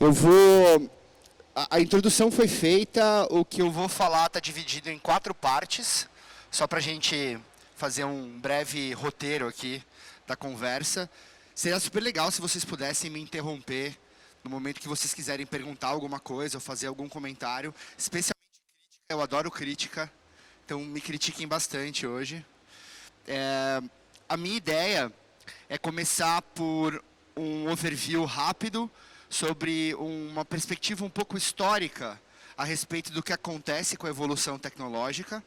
Eu vou... A introdução foi feita, o que eu vou falar está dividido em 4 partes, só para a gente fazer um breve roteiro aqui da conversa. Seria super legal se vocês pudessem me interromper no momento que vocês quiserem perguntar alguma coisa ou fazer algum comentário, especialmente crítica, eu adoro crítica, então me critiquem bastante hoje. A minha ideia é começar por um overview rápido sobre uma perspectiva um pouco histórica a respeito do que acontece com a evolução tecnológica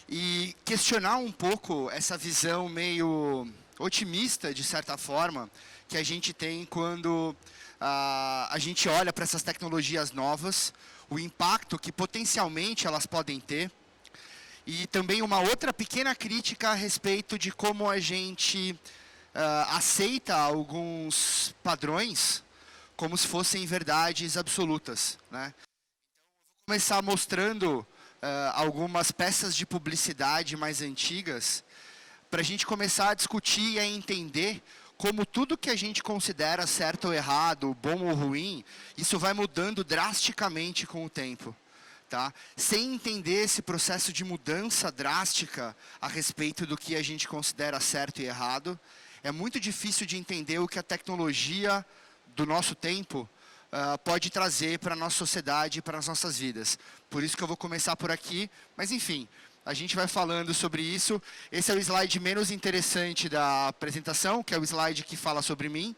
e questionar um pouco essa visão meio otimista, de certa forma, que a gente tem quando a gente olha para essas tecnologias novas, o impacto que potencialmente elas podem ter, e também uma outra pequena crítica a respeito de como a gente aceita alguns padrões como se fossem verdades absolutas, né? Vou começar mostrando algumas peças de publicidade mais antigas para a gente começar a discutir e a entender como tudo que a gente considera certo ou errado, bom ou ruim, isso vai mudando drasticamente com o tempo. Tá? Sem entender esse processo de mudança drástica a respeito do que a gente considera certo e errado, é muito difícil de entender o que a tecnologia do nosso tempo pode trazer para a nossa sociedade e para as nossas vidas. Por isso que eu vou começar por aqui, mas enfim, a gente vai falando sobre isso. Esse é o slide menos interessante da apresentação, que é o slide que fala sobre mim.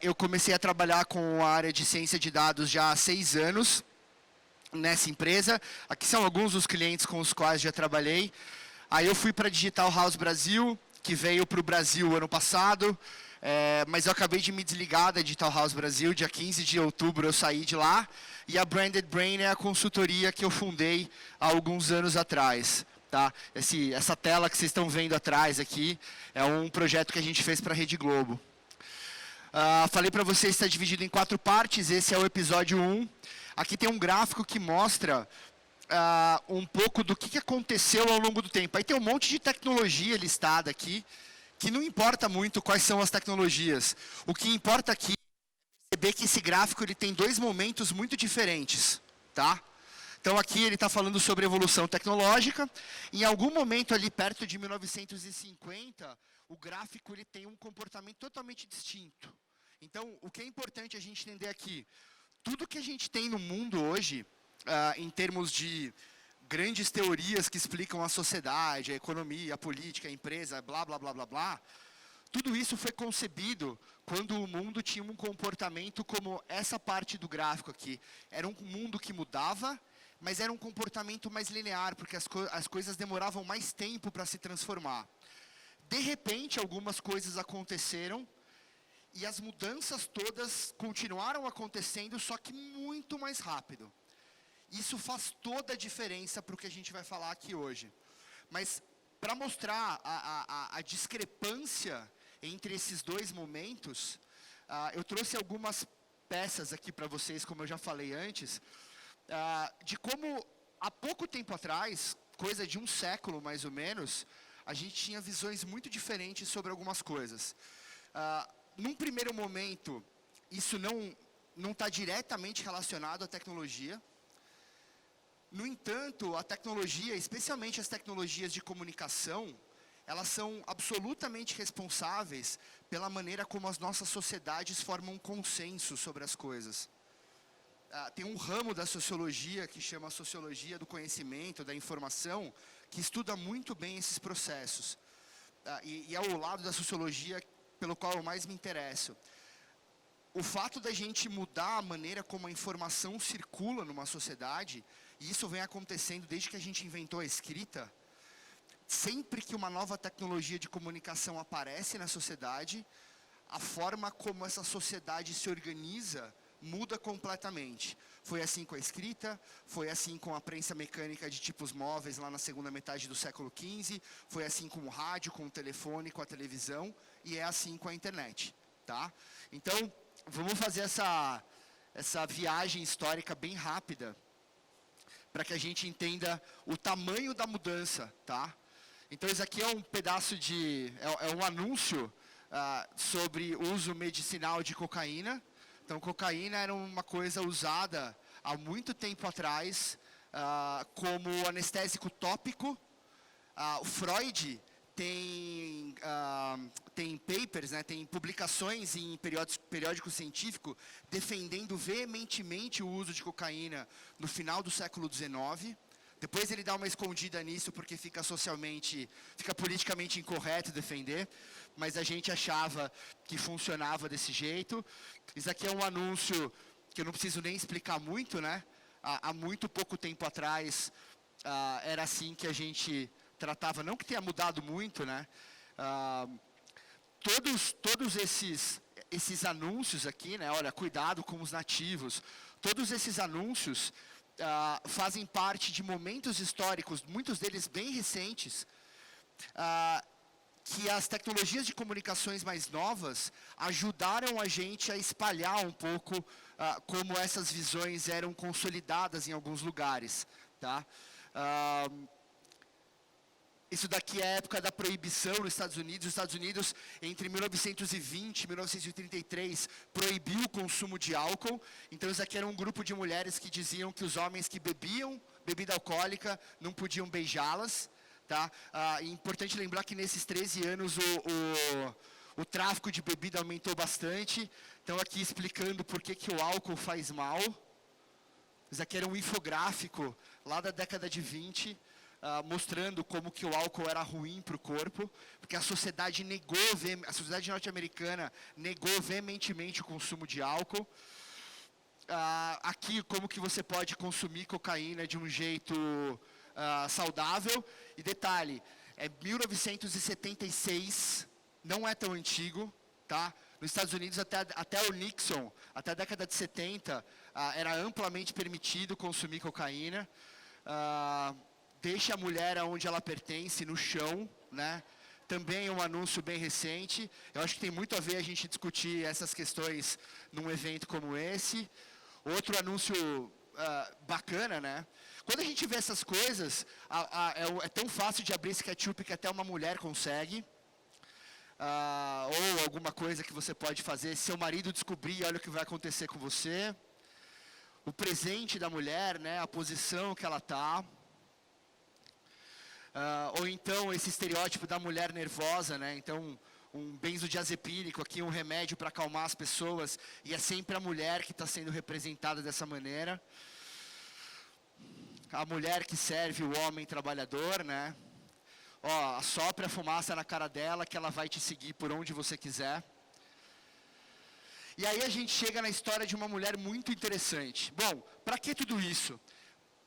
Eu comecei a trabalhar com a área de ciência de dados já há 6 anos, nessa empresa. Aqui são alguns dos clientes com os quais já trabalhei. Aí eu fui para a Digital House Brasil, que veio para o Brasil ano passado, mas eu acabei de me desligar da Digital House Brasil, dia 15 de outubro eu saí de lá, e a Branded Brain é a consultoria que eu fundei há alguns anos atrás. Tá? Essa tela que vocês estão vendo atrás aqui é um projeto que a gente fez para a Rede Globo. Falei para vocês que está dividido em 4 partes, esse é o episódio 1. Aqui tem um gráfico que mostra um pouco do que aconteceu ao longo do tempo. Aí tem um monte de tecnologia listada aqui, que não importa muito quais são as tecnologias. O que importa aqui é perceber que esse gráfico ele tem 2 momentos muito diferentes. Tá? Então aqui ele está falando sobre evolução tecnológica. Em algum momento ali perto de 1950, o gráfico ele tem um comportamento totalmente distinto. Então o que é importante a gente entender aqui, tudo que a gente tem no mundo hoje, em termos de grandes teorias que explicam a sociedade, a economia, a política, a empresa, blá, blá, blá, blá, blá, tudo isso foi concebido quando o mundo tinha um comportamento como essa parte do gráfico aqui. Era um mundo que mudava, mas era um comportamento mais linear, porque as coisas demoravam mais tempo para se transformar. De repente, algumas coisas aconteceram, e as mudanças todas continuaram acontecendo, só que muito mais rápido. Isso faz toda a diferença para o que a gente vai falar aqui hoje. Mas, para mostrar a discrepância entre esses 2 momentos, eu trouxe algumas peças aqui para vocês, como eu já falei antes, de como, há pouco tempo atrás, coisa de 1 século mais ou menos, a gente tinha visões muito diferentes sobre algumas coisas. Num primeiro momento, isso não está diretamente relacionado à tecnologia. No entanto, a tecnologia, especialmente as tecnologias de comunicação, elas são absolutamente responsáveis pela maneira como as nossas sociedades formam um consenso sobre as coisas. Tem um ramo da sociologia que chama Sociologia do Conhecimento, da Informação, que estuda muito bem esses processos. E é o lado da sociologia pelo qual eu mais me interesso. O fato da gente mudar a maneira como a informação circula numa sociedade, e isso vem acontecendo desde que a gente inventou a escrita, sempre que uma nova tecnologia de comunicação aparece na sociedade, a forma como essa sociedade se organiza muda completamente. Foi assim com a escrita, foi assim com a prensa mecânica de tipos móveis lá na segunda metade do século XV, foi assim com o rádio, com o telefone, com a televisão, e é assim com a internet. Tá? Então, vamos fazer essa viagem histórica bem rápida, para que a gente entenda o tamanho da mudança. Tá? Então, isso aqui é um pedaço é um anúncio sobre o uso medicinal de cocaína, Então, cocaína era uma coisa usada há muito tempo atrás como anestésico tópico. O Freud tem papers, né, tem publicações em periódico científico defendendo veementemente o uso de cocaína no final do século XIX. Depois ele dá uma escondida nisso porque fica politicamente incorreto defender, mas a gente achava que funcionava desse jeito. Isso aqui é um anúncio que eu não preciso nem explicar muito, né? Há muito pouco tempo atrás era assim que a gente tratava, não que tenha mudado muito, né? Todos esses anúncios aqui, né? Olha, cuidado com os nativos. Todos esses anúncios fazem parte de momentos históricos, muitos deles bem recentes, que as tecnologias de comunicações mais novas ajudaram a gente a espalhar um pouco como essas visões eram consolidadas em alguns lugares, tá? Isso daqui é a época da proibição nos Estados Unidos. Os Estados Unidos, entre 1920 e 1933, proibiu o consumo de álcool. Então, isso aqui era um grupo de mulheres que diziam que os homens que bebiam bebida alcoólica não podiam beijá-las. Tá? É importante lembrar que nesses 13 anos o tráfico de bebida aumentou bastante. Então, aqui explicando por que o álcool faz mal. Isso aqui era um infográfico lá da década de 20, mostrando como que o álcool era ruim para o corpo, porque a sociedade norte-americana negou veementemente o consumo de álcool. Aqui, como que você pode consumir cocaína de um jeito saudável. E detalhe, é 1976, não é tão antigo, tá? Nos Estados Unidos, até o Nixon, até a década de 70, era amplamente permitido consumir cocaína. Deixa a mulher onde ela pertence, no chão, né? Também é um anúncio bem recente. Eu acho que tem muito a ver a gente discutir essas questões num evento como esse. Outro anúncio bacana, né? Quando a gente vê essas coisas, é tão fácil de abrir esse ketchup que até uma mulher consegue. Ou alguma coisa que você pode fazer. Se seu marido descobrir, olha o que vai acontecer com você. O presente da mulher, né? A posição que ela está. Ou então esse estereótipo da mulher nervosa, né? Então, um benzodiazepínico aqui, um remédio para acalmar as pessoas, e é sempre a mulher que está sendo representada dessa maneira. A mulher que serve o homem trabalhador, né? Assopra a fumaça na cara dela que ela vai te seguir por onde você quiser. E aí a gente chega na história de uma mulher muito interessante. Bom, para que tudo isso?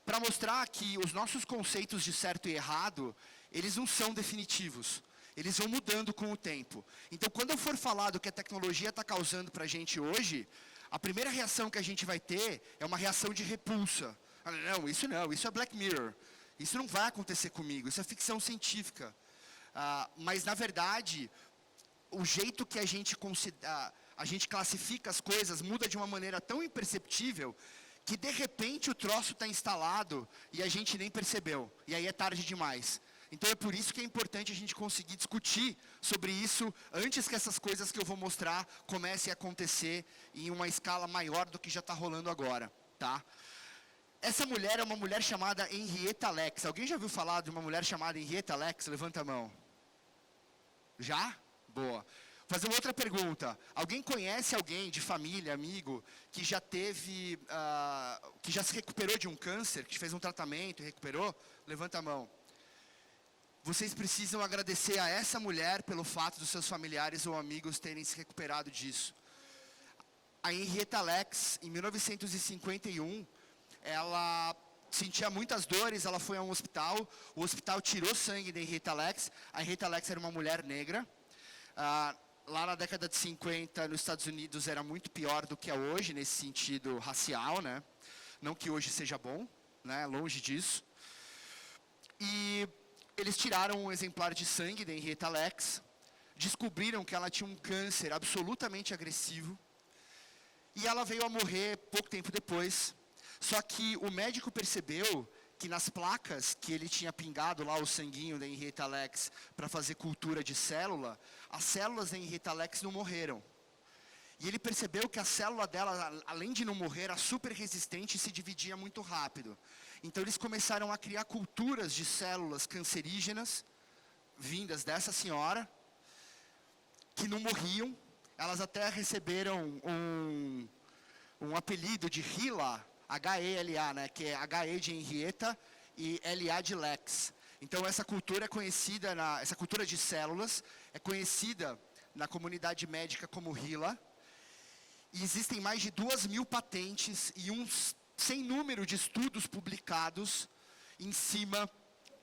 Para mostrar que os nossos conceitos de certo e errado, eles não são definitivos. Eles vão mudando com o tempo. Então, quando eu for falar do que a tecnologia está causando para a gente hoje, a primeira reação que a gente vai ter é uma reação de repulsa. Não, isso é Black Mirror. Isso não vai acontecer comigo, isso é ficção científica. Mas, na verdade, o jeito que a gente classifica as coisas muda de uma maneira tão imperceptível que de repente o troço está instalado e a gente nem percebeu. E aí é tarde demais. Então é por isso que é importante a gente conseguir discutir sobre isso antes que essas coisas que eu vou mostrar comecem a acontecer em uma escala maior do que já está rolando agora. Tá? Essa mulher é uma mulher chamada Henrietta Lacks. Alguém já ouviu falar de uma mulher chamada Henrietta Lacks? Levanta a mão. Já? Boa. Fazer uma outra pergunta. Alguém conhece alguém de família, amigo, que já teve, que já se recuperou de um câncer, que fez um tratamento e recuperou? Levanta a mão. Vocês precisam agradecer a essa mulher pelo fato dos seus familiares ou amigos terem se recuperado disso. A Henrietta Lacks, em 1951, ela sentia muitas dores, ela foi a um hospital, o hospital tirou sangue da Henrietta Lacks. A Henrietta Lacks era uma mulher negra. Lá na década de 50, nos Estados Unidos, era muito pior do que é hoje, nesse sentido racial, né? Não que hoje seja bom, né? Longe disso. E eles tiraram um exemplar de sangue da Henrietta Lacks, descobriram que ela tinha um câncer absolutamente agressivo, e ela veio a morrer pouco tempo depois. Só que o médico percebeu que nas placas que ele tinha pingado lá o sanguinho da Henrietta Lacks para fazer cultura de célula, as células da Henrietta Lacks não morreram. E ele percebeu que a célula dela, além de não morrer, era super resistente e se dividia muito rápido. Então eles começaram a criar culturas de células cancerígenas, vindas dessa senhora, que não morriam. Elas até receberam um apelido de HeLa, H-E-L-A, né, que é H-E de Henrietta e L-A de Lex. Então essa cultura é conhecida, essa cultura de células é conhecida na comunidade médica como HeLa. E existem mais de 2.000 patentes e sem número de estudos publicados em cima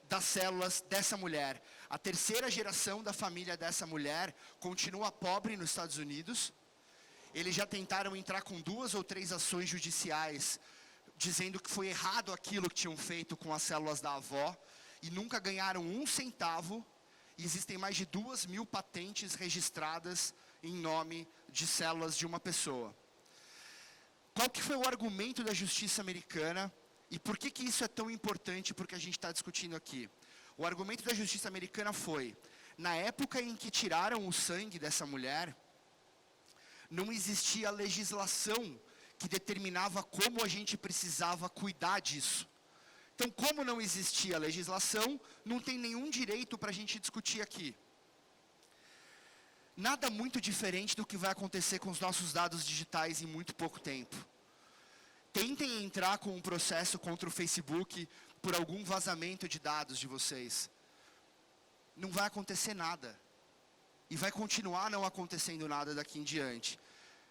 das células dessa mulher. A terceira geração da família dessa mulher continua pobre nos Estados Unidos. Eles já tentaram entrar com 2 ou 3 ações judiciais, dizendo que foi errado aquilo que tinham feito com as células da avó, e nunca ganharam 1 centavo. E existem mais de 2.000 patentes registradas em nome de células de uma pessoa. Qual que foi o argumento da justiça americana e por que isso é tão importante para o que a gente está discutindo aqui? O argumento da justiça americana foi, na época em que tiraram o sangue dessa mulher, não existia legislação que determinava como a gente precisava cuidar disso. Então, como não existia legislação, não tem nenhum direito para a gente discutir aqui. Nada muito diferente do que vai acontecer com os nossos dados digitais em muito pouco tempo. Tentem entrar com um processo contra o Facebook por algum vazamento de dados de vocês. Não vai acontecer nada. E vai continuar não acontecendo nada daqui em diante.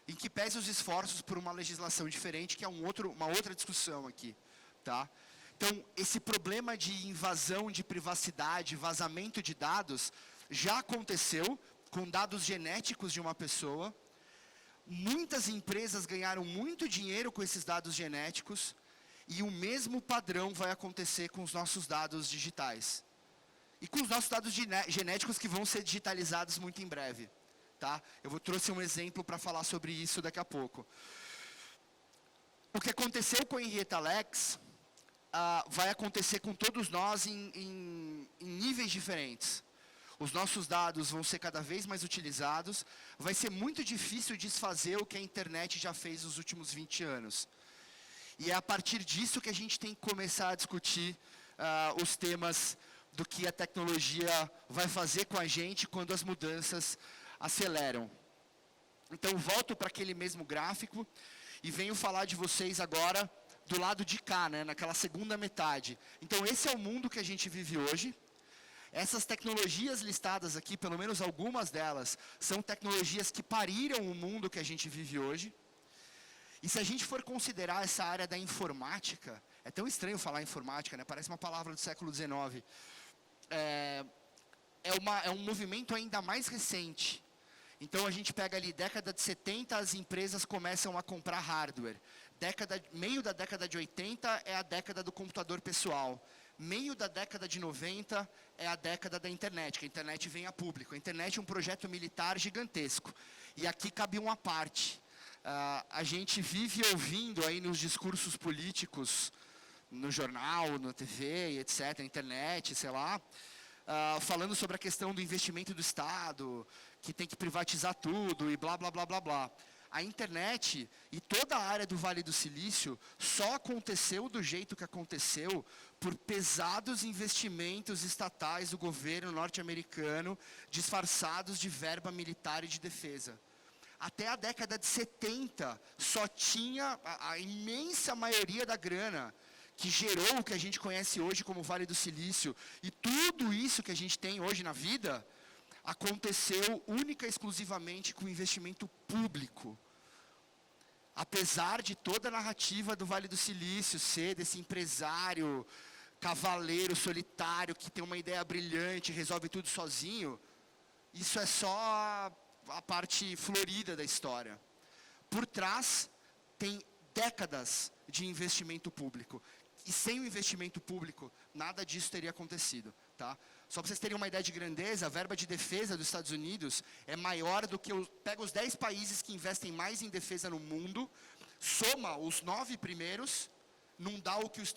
Em que pese os esforços por uma legislação diferente, que é uma outra discussão aqui. Tá? Então, esse problema de invasão de privacidade, vazamento de dados, já aconteceu com dados genéticos de uma pessoa. Muitas empresas ganharam muito dinheiro com esses dados genéticos e o mesmo padrão vai acontecer com os nossos dados digitais. E com os nossos dados genéticos que vão ser digitalizados muito em breve. Tá? Eu trouxe um exemplo para falar sobre isso daqui a pouco. O que aconteceu com a Henrietta Lacks vai acontecer com todos nós em níveis diferentes. Os nossos dados vão ser cada vez mais utilizados. Vai ser muito difícil desfazer o que a internet já fez nos últimos 20 anos. E é a partir disso que a gente tem que começar a discutir os temas do que a tecnologia vai fazer com a gente quando as mudanças aceleram. Então, volto para aquele mesmo gráfico e venho falar de vocês agora do lado de cá, né, naquela segunda metade. Então, esse é o mundo que a gente vive hoje. Essas tecnologias listadas aqui, pelo menos algumas delas, são tecnologias que pariram o mundo que a gente vive hoje. E se a gente for considerar essa área da informática, é tão estranho falar informática, né? Parece uma palavra do século XIX. É um movimento ainda mais recente. Então, a gente pega ali, década de 70, as empresas começam a comprar hardware. Meio da década de 80 é a década do computador pessoal. Meio da década de 90 é a década da internet, que a internet vem a público. A internet é um projeto militar gigantesco. E aqui cabe uma parte. A gente vive ouvindo aí nos discursos políticos, no jornal, na TV, etc., na internet, sei lá, falando sobre a questão do investimento do Estado, que tem que privatizar tudo e blá, blá, blá, blá, blá. A internet e toda a área do Vale do Silício só aconteceu do jeito que aconteceu por pesados investimentos estatais do governo norte-americano disfarçados de verba militar e de defesa. Até a década de 70, só tinha a imensa maioria da grana que gerou o que a gente conhece hoje como Vale do Silício. E tudo isso que a gente tem hoje na vida aconteceu única e exclusivamente com investimento público. Apesar de toda a narrativa do Vale do Silício ser desse empresário, cavaleiro, solitário, que tem uma ideia brilhante, resolve tudo sozinho, isso é só a parte florida da história. Por trás, tem décadas de investimento público. E sem o investimento público, nada disso teria acontecido. Tá? Só para vocês terem uma ideia de grandeza, a verba de defesa dos Estados Unidos é maior do que... Pega os 10 países que investem mais em defesa no mundo, soma os 9 primeiros, não dá o que os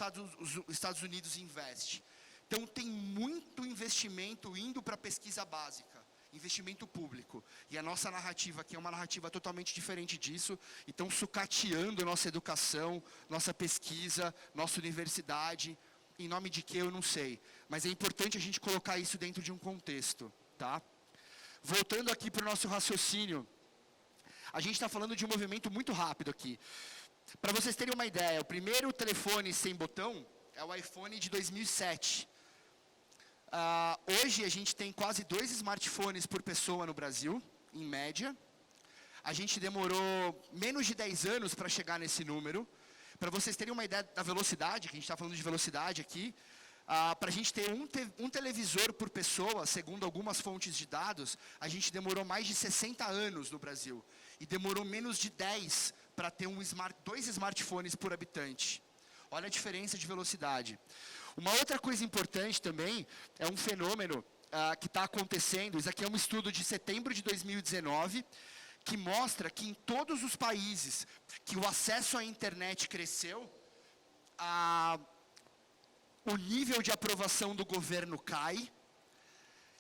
Estados Unidos investe. Então, tem muito investimento indo para a pesquisa básica. investimento público. E a nossa narrativa aqui é uma narrativa totalmente diferente disso, e estão sucateando nossa educação, nossa pesquisa, nossa universidade, em nome de quê eu não sei. Mas é importante a gente colocar isso dentro de um contexto, tá? Voltando aqui para o nosso raciocínio, a gente está falando de um movimento muito rápido aqui. Para vocês terem uma ideia, o primeiro telefone sem botão é o iPhone de 2007. Hoje a gente tem quase 2 smartphones por pessoa no Brasil, em média. A gente demorou menos de 10 anos para chegar nesse número. Para vocês terem uma ideia da velocidade, que a gente está falando de velocidade aqui, para a gente ter um televisor por pessoa, segundo algumas fontes de dados, a gente demorou mais de 60 anos no Brasil. E demorou menos de 10 para ter 2 smartphones por habitante. Olha a diferença de velocidade. Uma outra coisa importante também é um fenômeno que está acontecendo. Isso aqui é um estudo de setembro de 2019, que mostra que em todos os países que o acesso à internet cresceu, o nível de aprovação do governo cai.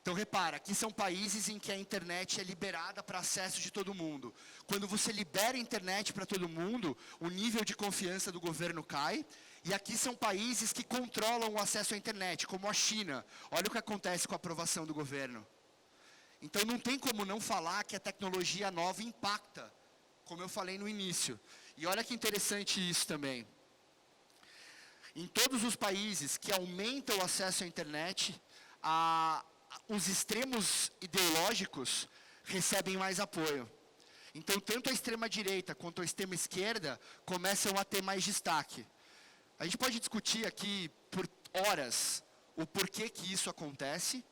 Então, repara, aqui são países em que a internet é liberada para acesso de todo mundo. Quando você libera a internet para todo mundo, o nível de confiança do governo cai. E aqui são países que controlam o acesso à internet, como a China. Olha o que acontece com a aprovação do governo. Então, não tem como não falar que a tecnologia nova impacta, como eu falei no início. E olha que interessante isso também. Em todos os países que aumentam o acesso à internet, os extremos ideológicos recebem mais apoio. Então, tanto a extrema-direita quanto a extrema-esquerda começam a ter mais destaque. A gente pode discutir aqui por horas o porquê que isso acontece,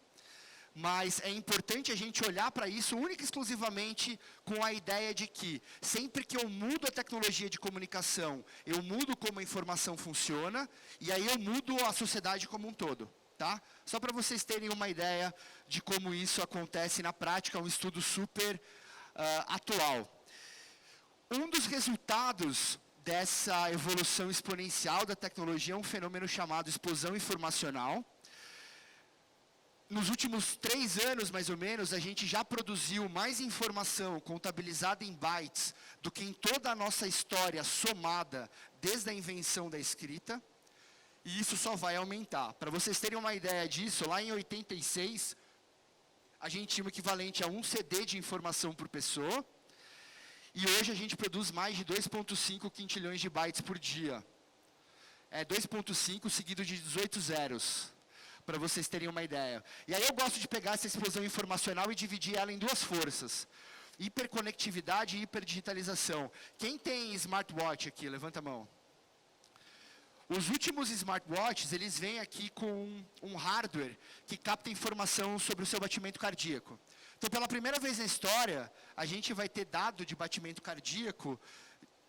mas é importante a gente olhar para isso única e exclusivamente com a ideia de que sempre que eu mudo a tecnologia de comunicação, eu mudo como a informação funciona, e aí eu mudo a sociedade como um todo. Tá? Só para vocês terem uma ideia de como isso acontece na prática, um estudo super atual. Um dos resultados dessa evolução exponencial da tecnologia é um fenômeno chamado explosão informacional. Nos últimos 3 anos, mais ou menos, a gente já produziu mais informação contabilizada em bytes do que em toda a nossa história somada, desde a invenção da escrita. E isso só vai aumentar. Para vocês terem uma ideia disso, lá em 86, a gente tinha o equivalente a 1 CD de informação por pessoa. E hoje a gente produz mais de 2,5 quintilhões de bytes por dia. É 2,5 seguido de 18 zeros, para vocês terem uma ideia. E aí eu gosto de pegar essa explosão informacional e dividir ela em 2 forças. Hiperconectividade e hiperdigitalização. Quem tem smartwatch aqui? Levanta a mão. Os últimos smartwatches, eles vêm aqui com um hardware que capta informação sobre o seu batimento cardíaco. Então, pela primeira vez na história, a gente vai ter dado de batimento cardíaco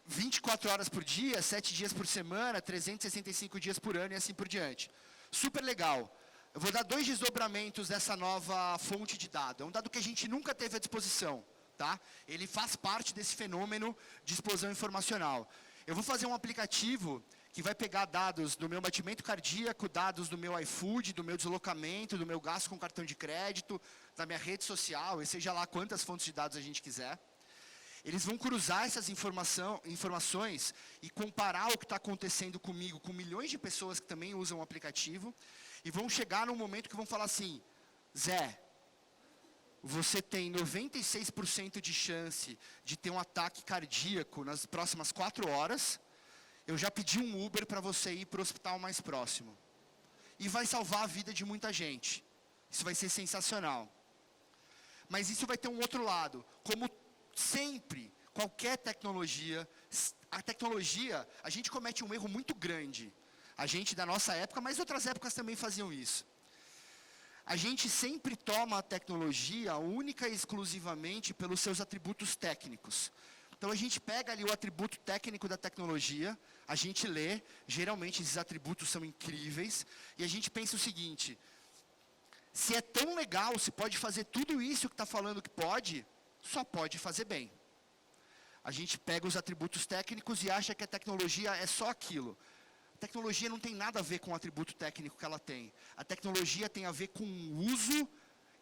24 horas por dia, 7 dias por semana, 365 dias por ano e assim por diante. Super legal. Eu vou dar 2 desdobramentos dessa nova fonte de dado. É um dado que a gente nunca teve à disposição. Tá? Ele faz parte desse fenômeno de explosão informacional. Eu vou fazer um aplicativo que vai pegar dados do meu batimento cardíaco, dados do meu iFood, do meu deslocamento, do meu gasto com cartão de crédito, da minha rede social, e seja lá quantas fontes de dados a gente quiser. Eles vão cruzar essas informações e comparar o que está acontecendo comigo, com milhões de pessoas que também usam o aplicativo, e vão chegar num momento que vão falar assim, Zé, você tem 96% de chance de ter um ataque cardíaco nas próximas 4 horas, eu já pedi um Uber para você ir para o hospital mais próximo. E vai salvar a vida de muita gente. Isso vai ser sensacional. Mas isso vai ter um outro lado. Como sempre, qualquer tecnologia, a gente comete um erro muito grande. A gente da nossa época, mas outras épocas também faziam isso. A gente sempre toma a tecnologia única e exclusivamente pelos seus atributos técnicos. Então, a gente pega ali o atributo técnico da tecnologia, a gente lê, geralmente esses atributos são incríveis, e a gente pensa o seguinte, se é tão legal, se pode fazer tudo isso que está falando que pode, só pode fazer bem. A gente pega os atributos técnicos e acha que a tecnologia é só aquilo. A tecnologia não tem nada a ver com o atributo técnico que ela tem. A tecnologia tem a ver com o uso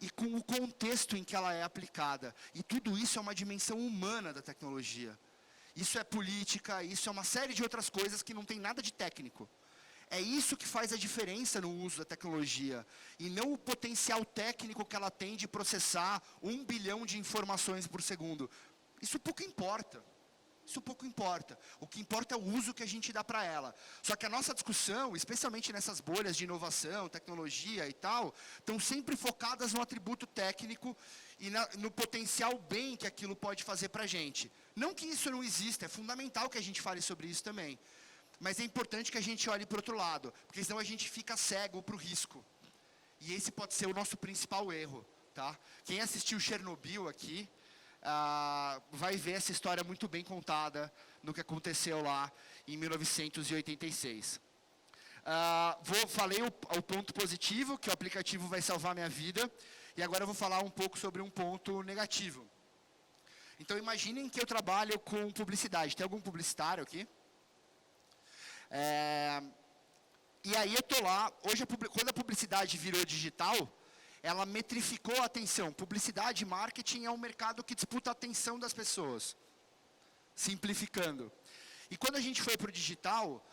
e com o contexto em que ela é aplicada. E tudo isso é uma dimensão humana da tecnologia. Isso é política, isso é uma série de outras coisas que não tem nada de técnico. É isso que faz a diferença no uso da tecnologia, e não o potencial técnico que ela tem de processar 1 bilhão de informações por segundo. Isso pouco importa. Isso pouco importa. O que importa é o uso que a gente dá para ela. Só que a nossa discussão, especialmente nessas bolhas de inovação, tecnologia e tal, estão sempre focadas no atributo técnico e no potencial bem que aquilo pode fazer para a gente. Não que isso não exista, é fundamental que a gente fale sobre isso também. Mas é importante que a gente olhe para o outro lado, porque senão a gente fica cego para o risco. E esse pode ser o nosso principal erro. Tá? Quem assistiu Chernobyl aqui, vai ver essa história muito bem contada no que aconteceu lá em 1986. Falei o ponto positivo, que o aplicativo vai salvar minha vida, e agora eu vou falar um pouco sobre um ponto negativo. Então imaginem que eu trabalho com publicidade. Tem algum publicitário aqui? E aí eu estou lá, hoje quando a publicidade virou digital, ela metrificou a atenção. Publicidade e marketing é um mercado que disputa a atenção das pessoas, simplificando. E quando a gente foi para o digital,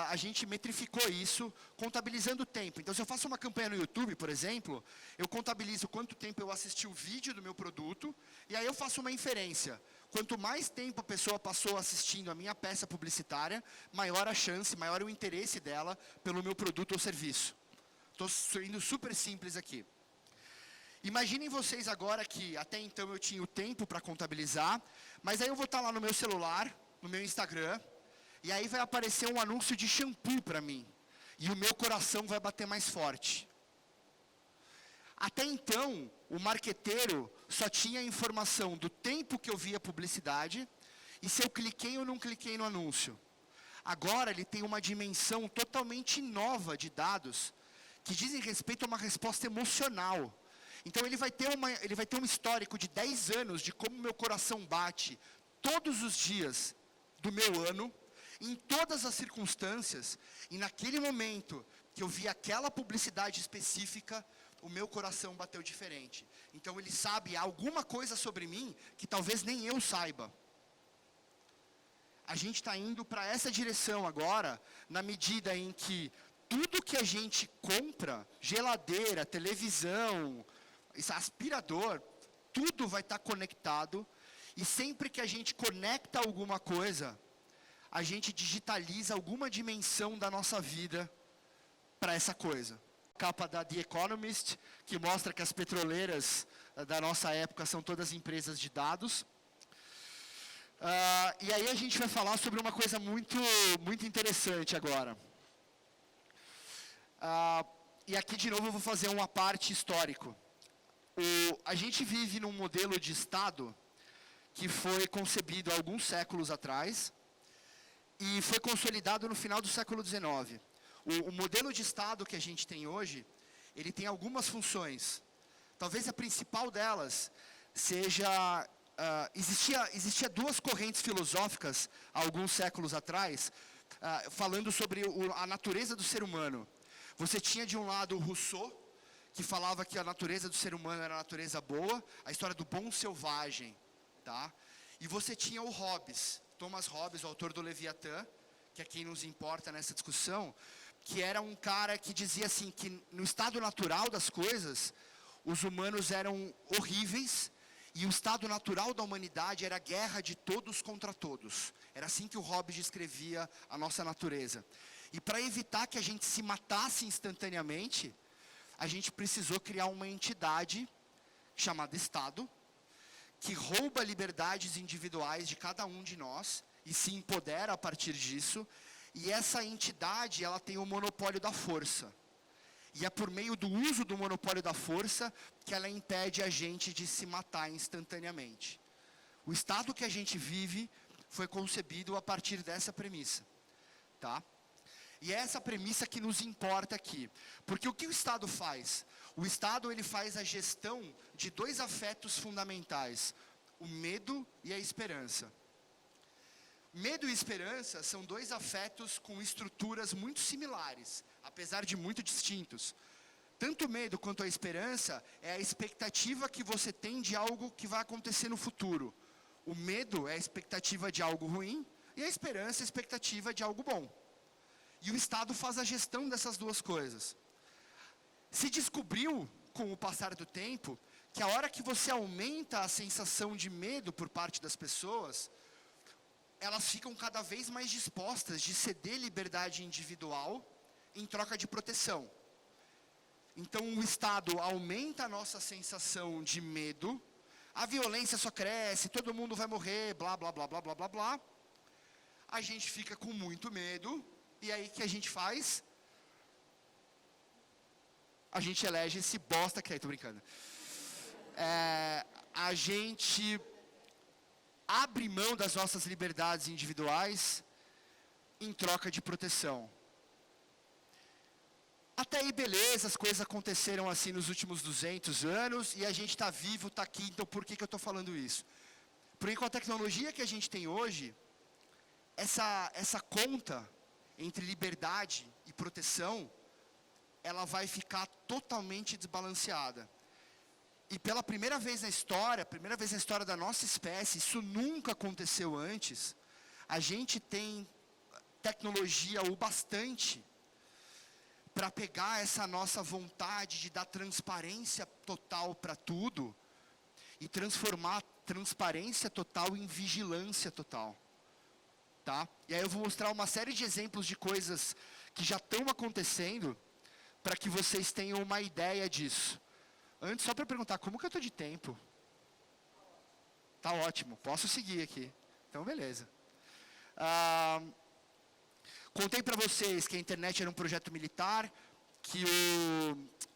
a gente metrificou isso, contabilizando o tempo. Então, se eu faço uma campanha no YouTube, por exemplo, eu contabilizo quanto tempo eu assisti o vídeo do meu produto, e aí eu faço uma inferência. Quanto mais tempo a pessoa passou assistindo a minha peça publicitária, maior a chance, maior o interesse dela pelo meu produto ou serviço. Estou sendo super simples aqui. Imaginem vocês agora que até então eu tinha o tempo para contabilizar, mas aí eu vou estar lá no meu celular, no meu Instagram, e aí vai aparecer um anúncio de shampoo para mim. E o meu coração vai bater mais forte. Até então, o marqueteiro só tinha a informação do tempo que eu via publicidade e se eu cliquei ou não cliquei no anúncio. Agora ele tem uma dimensão totalmente nova de dados que dizem respeito a uma resposta emocional. Então ele vai ter um histórico de 10 anos de como meu coração bate todos os dias do meu ano, em todas as circunstâncias, e naquele momento que eu vi aquela publicidade específica, o meu coração bateu diferente. Então ele sabe alguma coisa sobre mim que talvez nem eu saiba. A gente está indo para essa direção agora, na medida em que tudo que a gente compra, geladeira, televisão, aspirador, tudo vai estar conectado, e sempre que a gente conecta alguma coisa, a gente digitaliza alguma dimensão da nossa vida para essa coisa. Capa da The Economist, que mostra que as petroleiras da nossa época são todas empresas de dados. E aí a gente vai falar sobre uma coisa muito interessante agora. E aqui de novo eu vou fazer uma parte histórico. A gente vive num modelo de Estado que foi concebido há alguns séculos atrás e foi consolidado no final do século XIX. O modelo de Estado que a gente tem hoje, ele tem algumas funções. Talvez a principal delas seja... existia duas correntes filosóficas há alguns séculos atrás, falando sobre a natureza do ser humano. Você tinha de um lado o Rousseau, que falava que a natureza do ser humano era a natureza boa, a história do bom selvagem. Tá? E você tinha o Hobbes, Thomas Hobbes, o autor do Leviatã, que é quem nos importa nessa discussão, que era um cara que dizia assim, que no estado natural das coisas, os humanos eram horríveis, e o estado natural da humanidade era a guerra de todos contra todos. Era assim que o Hobbes descrevia a nossa natureza. E para evitar que a gente se matasse instantaneamente, a gente precisou criar uma entidade chamada Estado, que rouba liberdades individuais de cada um de nós e se empodera a partir disso. E essa entidade, ela tem o monopólio da força. E é por meio do uso do monopólio da força que ela impede a gente de se matar instantaneamente. O estado que a gente vive foi concebido a partir dessa premissa. Tá? E é essa premissa que nos importa aqui. Porque o que o Estado faz? O Estado ele faz a gestão de dois afetos fundamentais. O medo e a esperança. Medo e esperança são dois afetos com estruturas muito similares, apesar de muito distintos. Tanto o medo quanto a esperança é a expectativa que você tem de algo que vai acontecer no futuro. O medo é a expectativa de algo ruim e a esperança é a expectativa de algo bom. E o Estado faz a gestão dessas duas coisas. Se descobriu, com o passar do tempo, que a hora que você aumenta a sensação de medo por parte das pessoas, elas ficam cada vez mais dispostas de ceder liberdade individual em troca de proteção. Então o Estado aumenta a nossa sensação de medo, a violência só cresce, todo mundo vai morrer, blá, blá, blá, blá, blá, blá, blá. A gente fica com muito medo, e aí o que a gente faz? A gente elege esse bosta que aí, tô brincando. A gente abre mão das nossas liberdades individuais em troca de proteção. Até aí, beleza, as coisas aconteceram assim nos últimos 200 anos, e a gente está vivo, está aqui, então por que eu estou falando isso? Porque com a tecnologia que a gente tem hoje, essa conta entre liberdade e proteção, ela vai ficar totalmente desbalanceada. E pela primeira vez na história da nossa espécie, isso nunca aconteceu antes, a gente tem tecnologia o bastante para pegar essa nossa vontade de dar transparência total para tudo e transformar transparência total em vigilância total. Tá? E aí eu vou mostrar uma série de exemplos de coisas que já estão acontecendo para que vocês tenham uma ideia disso. Antes, só para perguntar, como que eu estou de tempo? Tá ótimo, posso seguir aqui. Então, beleza. Contei para vocês que a internet era um projeto militar, que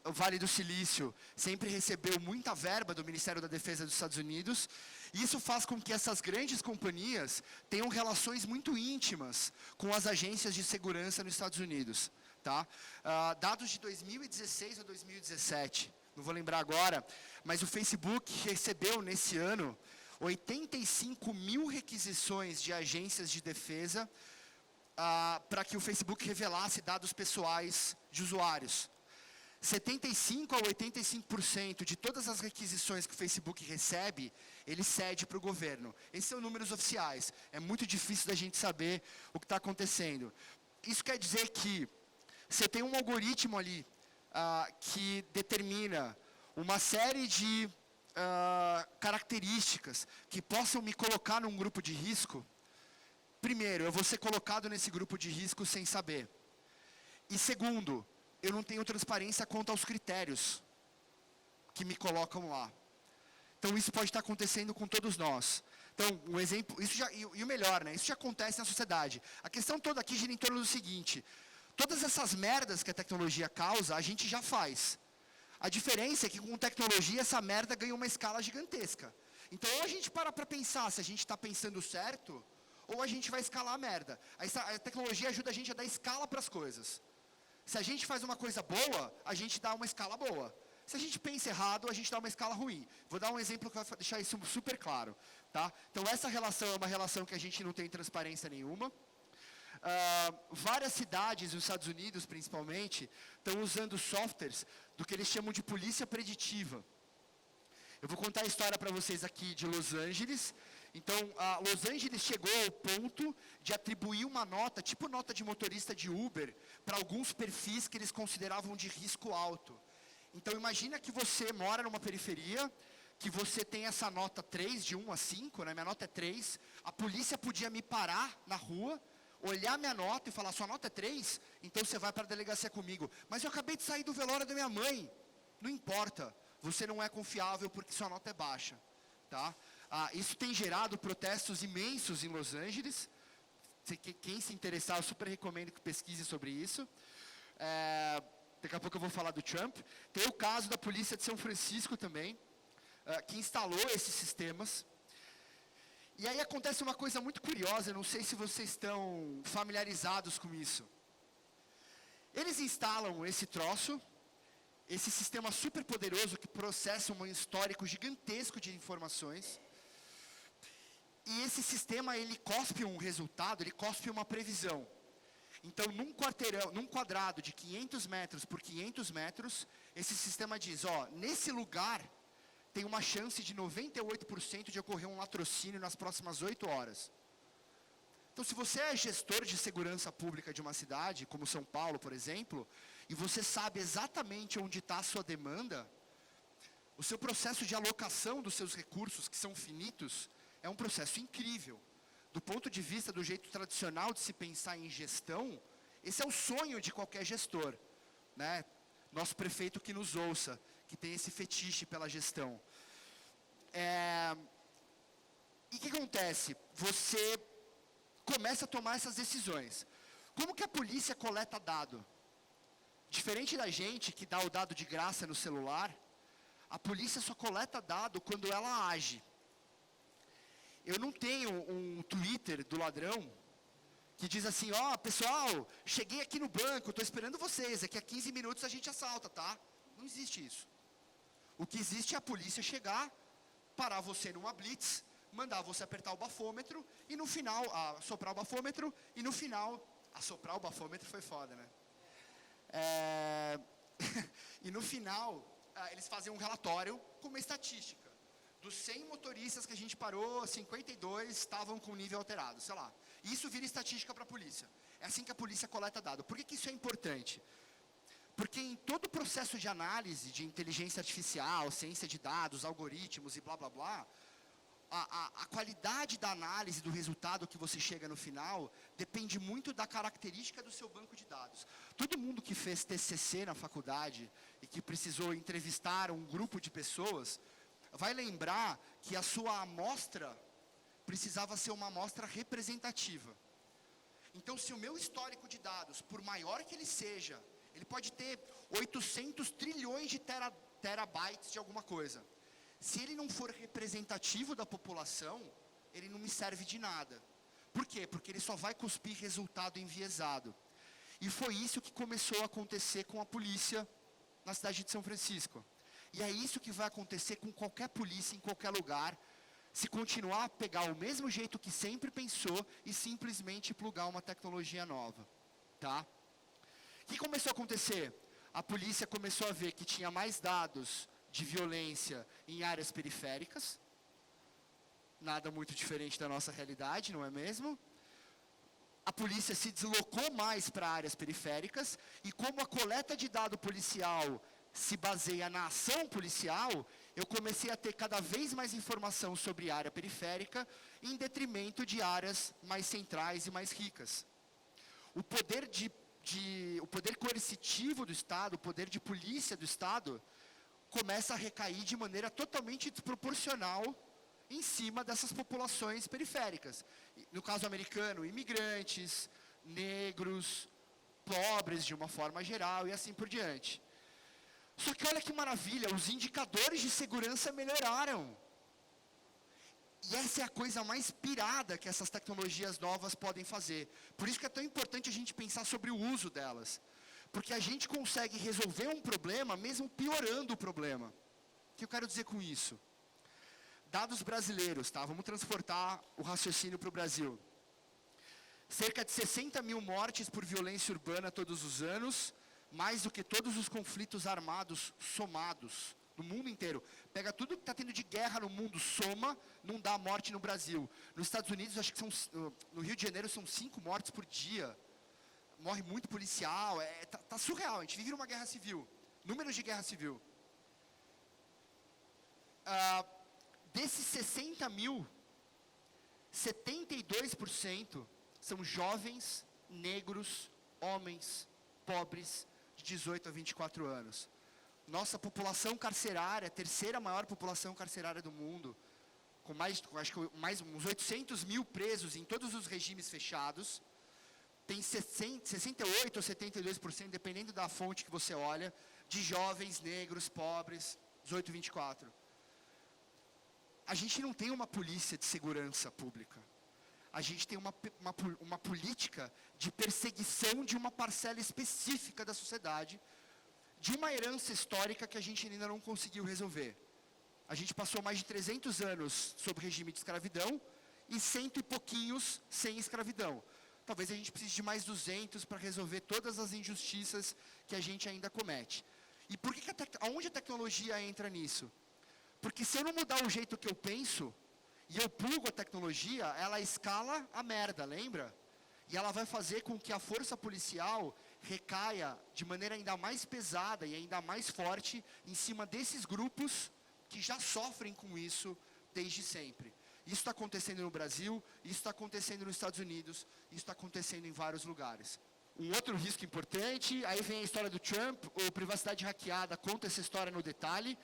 o Vale do Silício sempre recebeu muita verba do Ministério da Defesa dos Estados Unidos. E isso faz com que essas grandes companhias tenham relações muito íntimas com as agências de segurança nos Estados Unidos. Tá? Dados de 2016 ou 2017, não vou lembrar agora, mas o Facebook recebeu nesse ano 85 mil requisições de agências de defesa para que o Facebook revelasse dados pessoais de usuários. 75% a 85% de todas as requisições que o Facebook recebe, ele cede para o governo. Esses são números oficiais. É muito difícil da gente saber o que está acontecendo. Isso quer dizer que você tem um algoritmo ali que determina uma série de características que possam me colocar num grupo de risco. Primeiro, eu vou ser colocado nesse grupo de risco sem saber. E segundo, eu não tenho transparência quanto aos critérios que me colocam lá. Então isso pode estar acontecendo com todos nós. Então, um exemplo, e o melhor, né? Isso já acontece na sociedade. A questão toda aqui gira em torno do seguinte: todas essas merdas que a tecnologia causa, a gente já faz. A diferença é que com tecnologia essa merda ganha uma escala gigantesca. Então ou a gente para pensar se a gente está pensando certo, ou a gente vai escalar a merda. A tecnologia ajuda a gente a dar escala para as coisas. Se a gente faz uma coisa boa, a gente dá uma escala boa. Se a gente pensa errado, a gente dá uma escala ruim. Vou dar um exemplo que vai deixar isso super claro. Tá? Então essa relação é uma relação que a gente não tem transparência nenhuma. Várias cidades nos Estados Unidos, principalmente, estão usando softwares do que eles chamam de polícia preditiva. Eu vou contar a história para vocês aqui de Los Angeles. Então, Los Angeles chegou ao ponto de atribuir uma nota, tipo nota de motorista de Uber, para alguns perfis que eles consideravam de risco alto. Então, imagina que você mora numa periferia, que você tem essa nota 3, de 1 a 5, né? Minha nota é 3. A polícia podia me parar na rua, olhar minha nota e falar, sua nota é 3? Então você vai para a delegacia comigo. Mas eu acabei de sair do velório da minha mãe. Não importa, você não é confiável porque sua nota é baixa. Tá? Isso tem gerado protestos imensos em Los Angeles. Quem se interessar, eu super recomendo que pesquise sobre isso. Daqui a pouco eu vou falar do Trump. Tem o caso da polícia de São Francisco também, que instalou esses sistemas. E aí acontece uma coisa muito curiosa, não sei se vocês estão familiarizados com isso. Eles instalam esse troço, esse sistema super poderoso que processa um histórico gigantesco de informações. E esse sistema, ele cospe um resultado, ele cospe uma previsão. Então, num quadrado de 500 metros por 500 metros, esse sistema diz, ó, nesse lugar tem uma chance de 98% de ocorrer um latrocínio nas próximas 8 horas. Então, se você é gestor de segurança pública de uma cidade, como São Paulo, por exemplo, e você sabe exatamente onde está a sua demanda, o seu processo de alocação dos seus recursos, que são finitos, é um processo incrível. Do ponto de vista do jeito tradicional de se pensar em gestão, esse é o sonho de qualquer gestor, né? Nosso prefeito que nos ouça, que tem esse fetiche pela gestão. E o que acontece? Você começa a tomar essas decisões. Como que a polícia coleta dado? Diferente da gente que dá o dado de graça no celular, a polícia só coleta dado quando ela age. Eu não tenho um Twitter do ladrão que diz assim, ó, pessoal, cheguei aqui no banco, estou esperando vocês, daqui a 15 minutos a gente assalta, tá? Não existe isso. O que existe é a polícia chegar, parar você numa blitz, mandar você apertar o bafômetro, e no final, assoprar o bafômetro, e no final, assoprar o bafômetro foi foda, né? E no final, eles fazem um relatório com uma estatística. Dos 100 motoristas que a gente parou, 52 estavam com nível alterado, sei lá. E isso vira estatística para a polícia. É assim que a polícia coleta dado. Por que isso é importante? Porque em todo o processo de análise de inteligência artificial, ciência de dados, algoritmos e blá blá blá, a qualidade da análise do resultado que você chega no final depende muito da característica do seu banco de dados. Todo mundo que fez TCC na faculdade e que precisou entrevistar um grupo de pessoas, vai lembrar que a sua amostra precisava ser uma amostra representativa. Então, se o meu histórico de dados, por maior que ele seja, ele pode ter 800 trilhões de terabytes de alguma coisa. Se ele não for representativo da população, ele não me serve de nada. Por quê? Porque ele só vai cuspir resultado enviesado. E foi isso que começou a acontecer com a polícia na cidade de São Francisco. E é isso que vai acontecer com qualquer polícia em qualquer lugar, se continuar a pegar o mesmo jeito que sempre pensou e simplesmente plugar uma tecnologia nova, tá? O que começou a acontecer? A polícia começou a ver que tinha mais dados de violência em áreas periféricas, nada muito diferente da nossa realidade, não é mesmo? A polícia se deslocou mais para áreas periféricas, e como a coleta de dado policial se baseia na ação policial, eu comecei a ter cada vez mais informação sobre área periférica, em detrimento de áreas mais centrais e mais ricas. O poder coercitivo do Estado, o poder de polícia do Estado, começa a recair de maneira totalmente desproporcional em cima dessas populações periféricas. No caso americano, imigrantes, negros, pobres de uma forma geral e assim por diante. Só que olha que maravilha, os indicadores de segurança melhoraram. E essa é a coisa mais pirada que essas tecnologias novas podem fazer. Por isso que é tão importante a gente pensar sobre o uso delas. Porque a gente consegue resolver um problema mesmo piorando o problema. O que eu quero dizer com isso? Dados brasileiros, tá? Vamos transportar o raciocínio para o Brasil. Cerca de 60 mil mortes por violência urbana todos os anos, mais do que todos os conflitos armados somados no mundo inteiro. Pega tudo que está tendo de guerra no mundo, soma, não dá morte no Brasil. Nos Estados Unidos, acho que no Rio de Janeiro são 5 mortes por dia. Morre muito policial, tá surreal, a gente vive numa guerra civil. Números de guerra civil. Desses 60 mil, 72% são jovens, negros, homens, pobres, de 18 a 24 anos. Nossa população carcerária, a terceira maior população carcerária do mundo, com acho que mais uns 800 mil presos em todos os regimes fechados, tem 68 ou 72%, dependendo da fonte que você olha, de jovens, negros, pobres, 18 a 24. A gente não tem uma polícia de segurança pública. A gente tem uma política de perseguição de uma parcela específica da sociedade, de uma herança histórica que a gente ainda não conseguiu resolver. A gente passou mais de 300 anos sob regime de escravidão e 100 e pouquinhos sem escravidão. talvez a gente precise de mais 200 para resolver todas as injustiças que a gente ainda comete. E por que aonde a tecnologia entra nisso? Porque se eu não mudar o jeito que eu penso, e eu plugo a tecnologia, ela escala a merda, lembra? E ela vai fazer com que a força policial recaia de maneira ainda mais pesada e ainda mais forte em cima desses grupos que já sofrem com isso desde sempre. Isso está acontecendo no Brasil, isso está acontecendo nos Estados Unidos, isso está acontecendo em vários lugares. Um outro risco importante, aí vem a história do Trump, o Privacidade Hackeada conta essa história no detalhe,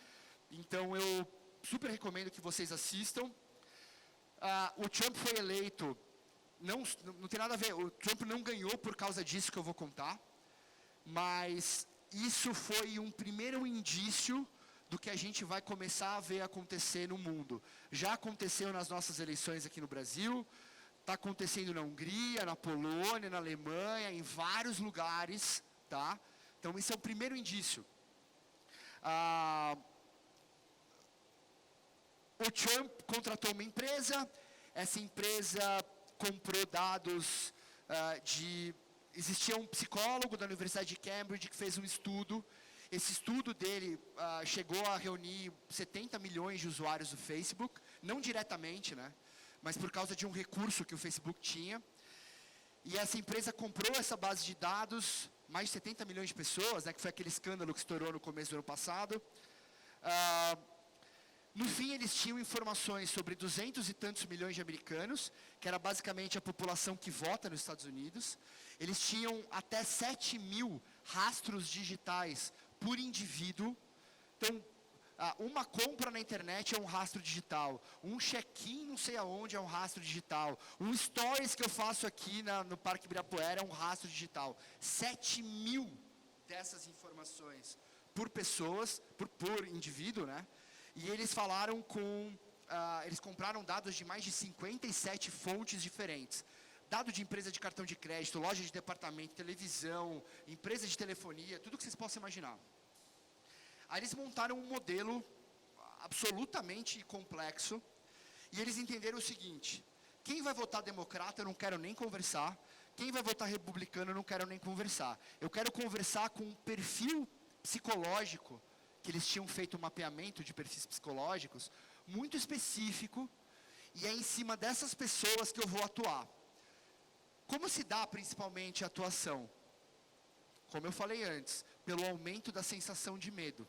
então eu super recomendo que vocês assistam. O Trump foi eleito, não tem nada a ver, o Trump não ganhou por causa disso que eu vou contar, mas isso foi um primeiro indício do que a gente vai começar a ver acontecer no mundo. Já aconteceu nas nossas eleições aqui no Brasil, está acontecendo na Hungria, na Polônia, na Alemanha, em vários lugares, tá? Então, esse é o primeiro indício. O Trump contratou uma empresa, essa empresa comprou dados existia um psicólogo da Universidade de Cambridge que fez um estudo. Esse estudo dele chegou a reunir 70 milhões de usuários do Facebook, não diretamente, né, mas por causa de um recurso que o Facebook tinha. E essa empresa comprou essa base de dados, mais de 70 milhões de pessoas, né, que foi aquele escândalo que estourou no começo do ano passado. No fim, eles tinham informações sobre 200 e tantos milhões de americanos, que era basicamente a população que vota nos Estados Unidos. Eles tinham até 7.000 rastros digitais por indivíduo. Então, uma compra na internet é um rastro digital. Um check-in não sei aonde é um rastro digital. Um stories que eu faço aqui no Parque Ibirapuera é um rastro digital. 7.000 dessas informações por pessoas, por indivíduo, né? E eles falaram eles compraram dados de mais de 57 fontes diferentes. Dado de empresa de cartão de crédito, loja de departamento, televisão, empresa de telefonia, tudo que vocês possam imaginar. Aí eles montaram um modelo absolutamente complexo, e eles entenderam o seguinte: quem vai votar democrata eu não quero nem conversar, quem vai votar republicano eu não quero nem conversar. Eu quero conversar com um perfil psicológico, que eles tinham feito um mapeamento de perfis psicológicos, muito específico, e é em cima dessas pessoas que eu vou atuar. Como se dá principalmente a atuação? Como eu falei antes, pelo aumento da sensação de medo.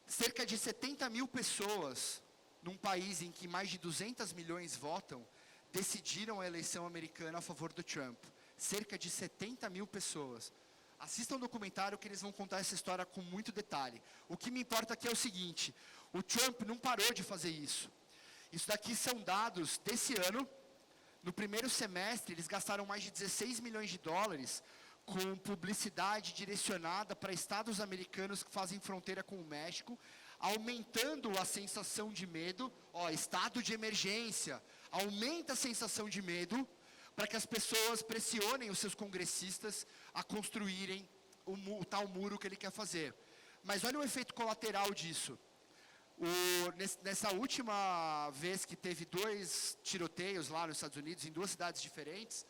Cerca de 70 mil pessoas, num país em que mais de 200 milhões votam, decidiram a eleição americana a favor do Trump. Cerca de 70 mil pessoas. Assistam o documentário que eles vão contar essa história com muito detalhe. O que me importa aqui é o seguinte: o Trump não parou de fazer isso. Isso daqui são dados desse ano. No primeiro semestre, eles gastaram mais de 16 milhões de dólares com publicidade direcionada para estados americanos que fazem fronteira com o México, aumentando a sensação de medo. Estado de emergência, aumenta a sensação de medo, para que as pessoas pressionem os seus congressistas a construírem o tal muro que ele quer fazer. Mas olha o efeito colateral disso. Nessa última vez que teve 2 tiroteios lá nos Estados Unidos, em 2 cidades diferentes,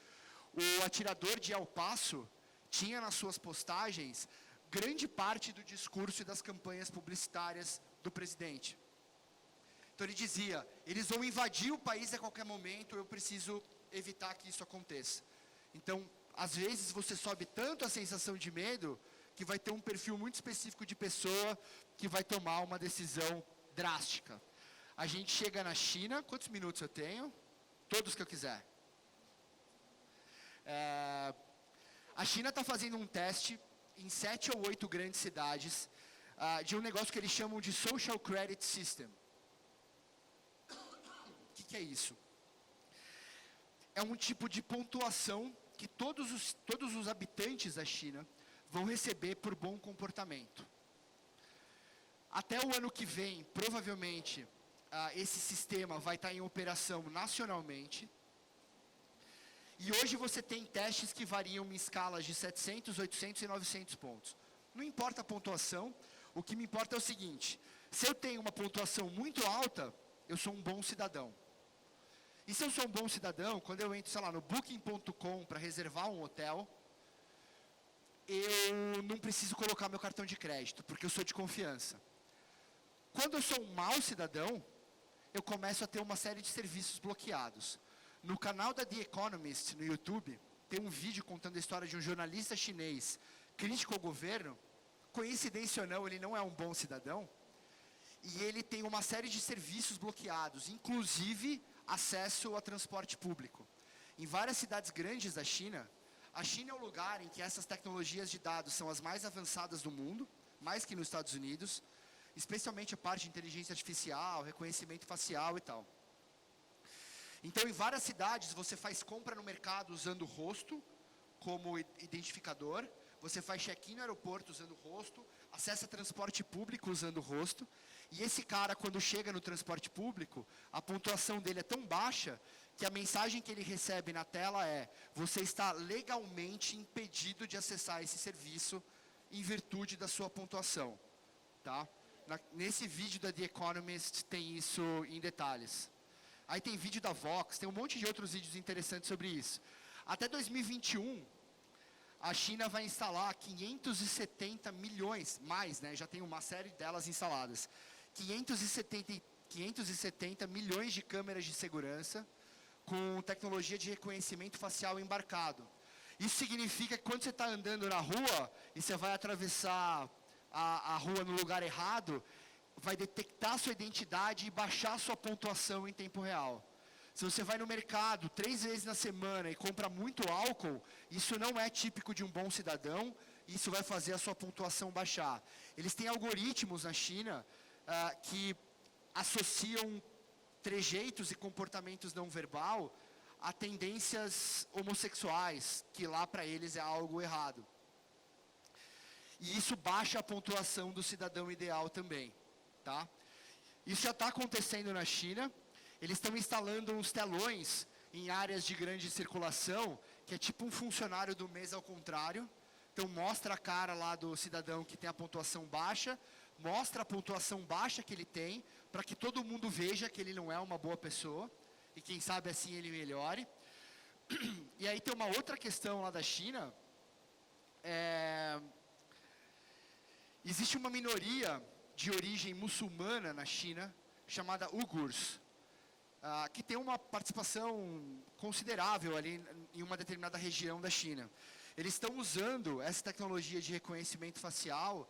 o atirador de El Paso tinha nas suas postagens grande parte do discurso e das campanhas publicitárias do presidente. Então ele dizia: eles vão invadir o país a qualquer momento, eu preciso evitar que isso aconteça. Então, às vezes você sobe tanto a sensação de medo, que vai ter um perfil muito específico de pessoa que vai tomar uma decisão drástica. A gente chega na China, quantos minutos eu tenho? Todos que eu quiser. A China está fazendo um teste em 7 ou 8 grandes cidades de um negócio que eles chamam de Social Credit System. O que é isso? É um tipo de pontuação que todos os habitantes da China vão receber por bom comportamento. Até o ano que vem, provavelmente, esse sistema vai estar em operação nacionalmente. E hoje você tem testes que variam em escalas de 700, 800 e 900 pontos. Não importa a pontuação, o que me importa é o seguinte: se eu tenho uma pontuação muito alta, eu sou um bom cidadão. E se eu sou um bom cidadão, quando eu entro, sei lá, no Booking.com para reservar um hotel, eu não preciso colocar meu cartão de crédito, porque eu sou de confiança. Quando eu sou um mau cidadão, eu começo a ter uma série de serviços bloqueados. No canal da The Economist, no YouTube, tem um vídeo contando a história de um jornalista chinês crítico ao governo. Coincidência ou não, ele não é um bom cidadão. E ele tem uma série de serviços bloqueados, inclusive acesso a transporte público. Em várias cidades grandes da China, a China é o lugar em que essas tecnologias de dados são as mais avançadas do mundo, mais que nos Estados Unidos, especialmente a parte de inteligência artificial, reconhecimento facial e tal. Então, em várias cidades, você faz compra no mercado usando o rosto como identificador, você faz check-in no aeroporto usando o rosto, acessa transporte público usando o rosto, e esse cara, quando chega no transporte público, a pontuação dele é tão baixa que a mensagem que ele recebe na tela é: você está legalmente impedido de acessar esse serviço em virtude da sua pontuação. Tá? Nesse vídeo da The Economist tem isso em detalhes. Aí tem vídeo da Vox, tem um monte de outros vídeos interessantes sobre isso. Até 2021, a China vai instalar 570 milhões, mais, né? Já tem uma série delas instaladas. 570 milhões de câmeras de segurança com tecnologia de reconhecimento facial embarcado. Isso significa que quando você está andando na rua e você vai atravessar a rua no lugar errado, vai detectar sua identidade e baixar sua pontuação em tempo real. Se você vai no mercado 3 vezes na semana e compra muito álcool, isso não é típico de um bom cidadão, isso vai fazer a sua pontuação baixar. Eles têm algoritmos na China que associam trejeitos e comportamentos não verbal a tendências homossexuais, que lá para eles é algo errado. E isso baixa a pontuação do cidadão ideal também. Tá? Isso já está acontecendo na China. Eles estão instalando uns telões em áreas de grande circulação, que é tipo um funcionário do mês ao contrário. Então mostra a cara lá do cidadão que tem a pontuação baixa, mostra a pontuação baixa que ele tem, para que todo mundo veja que ele não é uma boa pessoa, e quem sabe assim ele melhore. E aí tem uma outra questão lá da China, existe uma minoria de origem muçulmana na China, chamada Uigurs, que tem uma participação considerável ali em uma determinada região da China. Eles estão usando essa tecnologia de reconhecimento facial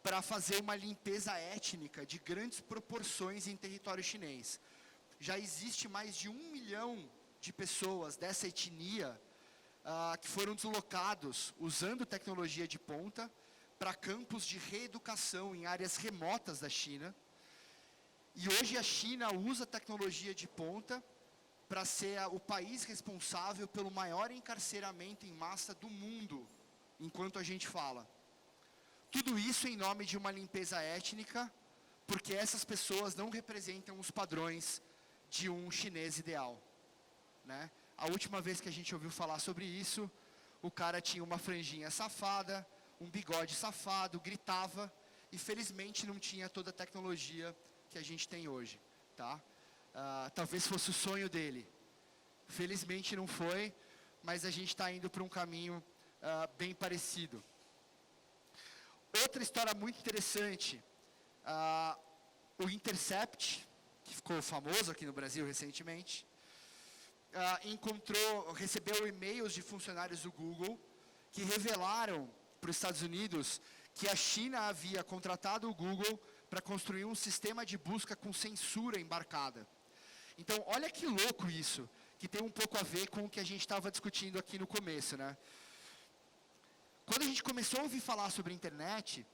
para fazer uma limpeza étnica de grandes proporções em território chinês. Já existe mais de 1 milhão de pessoas dessa etnia que foram deslocados usando tecnologia de ponta para campos de reeducação em áreas remotas da China. E hoje a China usa tecnologia de ponta para ser o país responsável pelo maior encarceramento em massa do mundo, enquanto a gente fala. Tudo isso em nome de uma limpeza étnica, porque essas pessoas não representam os padrões de um chinês ideal. Né? A última vez que a gente ouviu falar sobre isso, o cara tinha uma franjinha safada, um bigode safado, gritava, e felizmente não tinha toda a tecnologia que a gente tem hoje. Tá? Talvez fosse o sonho dele. Felizmente não foi, mas a gente está indo para um caminho bem parecido. Outra história muito interessante, o Intercept, que ficou famoso aqui no Brasil recentemente, recebeu e-mails de funcionários do Google que revelaram para os Estados Unidos que a China havia contratado o Google para construir um sistema de busca com censura embarcada. Então, olha que louco isso, que tem um pouco a ver com o que a gente estava discutindo aqui no começo, né? Quando a gente começou a ouvir falar sobre a internet,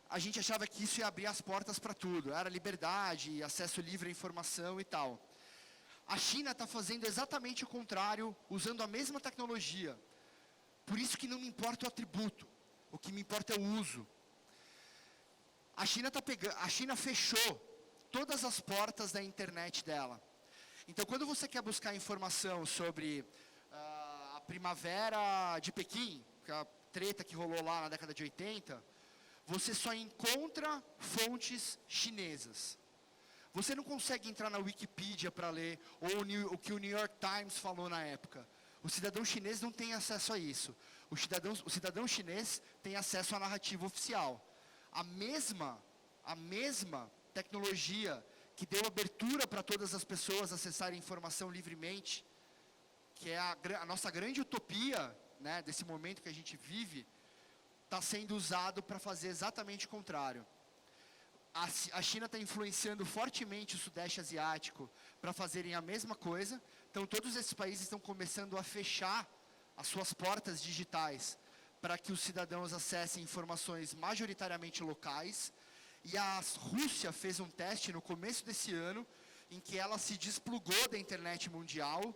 a gente achava que isso ia abrir as portas para tudo. Era liberdade, acesso livre à informação e tal. A China está fazendo exatamente o contrário, usando a mesma tecnologia. Por isso que não me importa o atributo, o que me importa é o uso. A China fechou todas as portas da internet dela. Então, quando você quer buscar informação sobre a primavera de Pequim, a treta que rolou lá na década de 80, você só encontra fontes chinesas. Você não consegue entrar na Wikipedia para ler o que o New York Times falou na época. O cidadão chinês não tem acesso a isso. O cidadão chinês tem acesso à narrativa oficial. A mesma tecnologia que deu abertura para todas as pessoas acessarem informação livremente, que é a nossa grande utopia, né, desse momento que a gente vive, está sendo usado para fazer exatamente o contrário. A China está influenciando fortemente o Sudeste Asiático para fazerem a mesma coisa. Então, todos esses países estão começando a fechar as suas portas digitais para que os cidadãos acessem informações majoritariamente locais. E a Rússia fez um teste no começo desse ano, em que ela se desplugou da internet mundial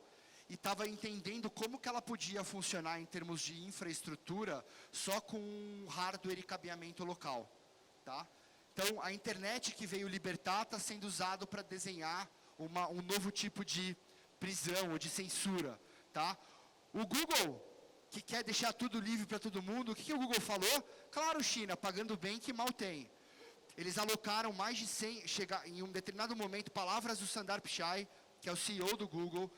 e estava entendendo como que ela podia funcionar em termos de infraestrutura só com hardware e cabeamento local. Tá? Então, a internet que veio libertar está sendo usado para desenhar um novo tipo de prisão ou de censura. Tá? O Google, que quer deixar tudo livre para todo mundo, o que o Google falou? Claro, China, pagando bem que mal tem. Eles alocaram mais de 100, em um determinado momento, palavras do Sundar Pichai, que é o CEO do Google,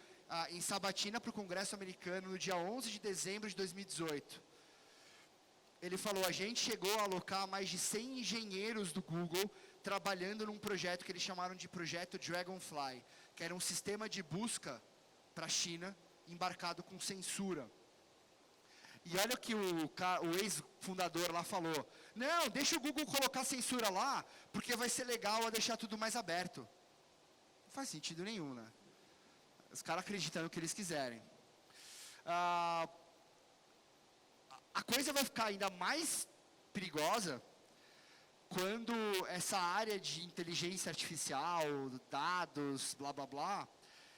em sabatina para o Congresso americano no dia 11 de dezembro de 2018. Ele falou, a gente chegou a alocar mais de 100 engenheiros do Google trabalhando num projeto que eles chamaram de Projeto Dragonfly, que era um sistema de busca para a China, embarcado com censura. E olha o que o ex-fundador lá falou. Não, deixa o Google colocar censura lá, porque vai ser legal a deixar tudo mais aberto. Não faz sentido nenhum, né? Os caras acreditam no que eles quiserem. A coisa vai ficar ainda mais perigosa quando essa área de inteligência artificial, dados, blá, blá, blá,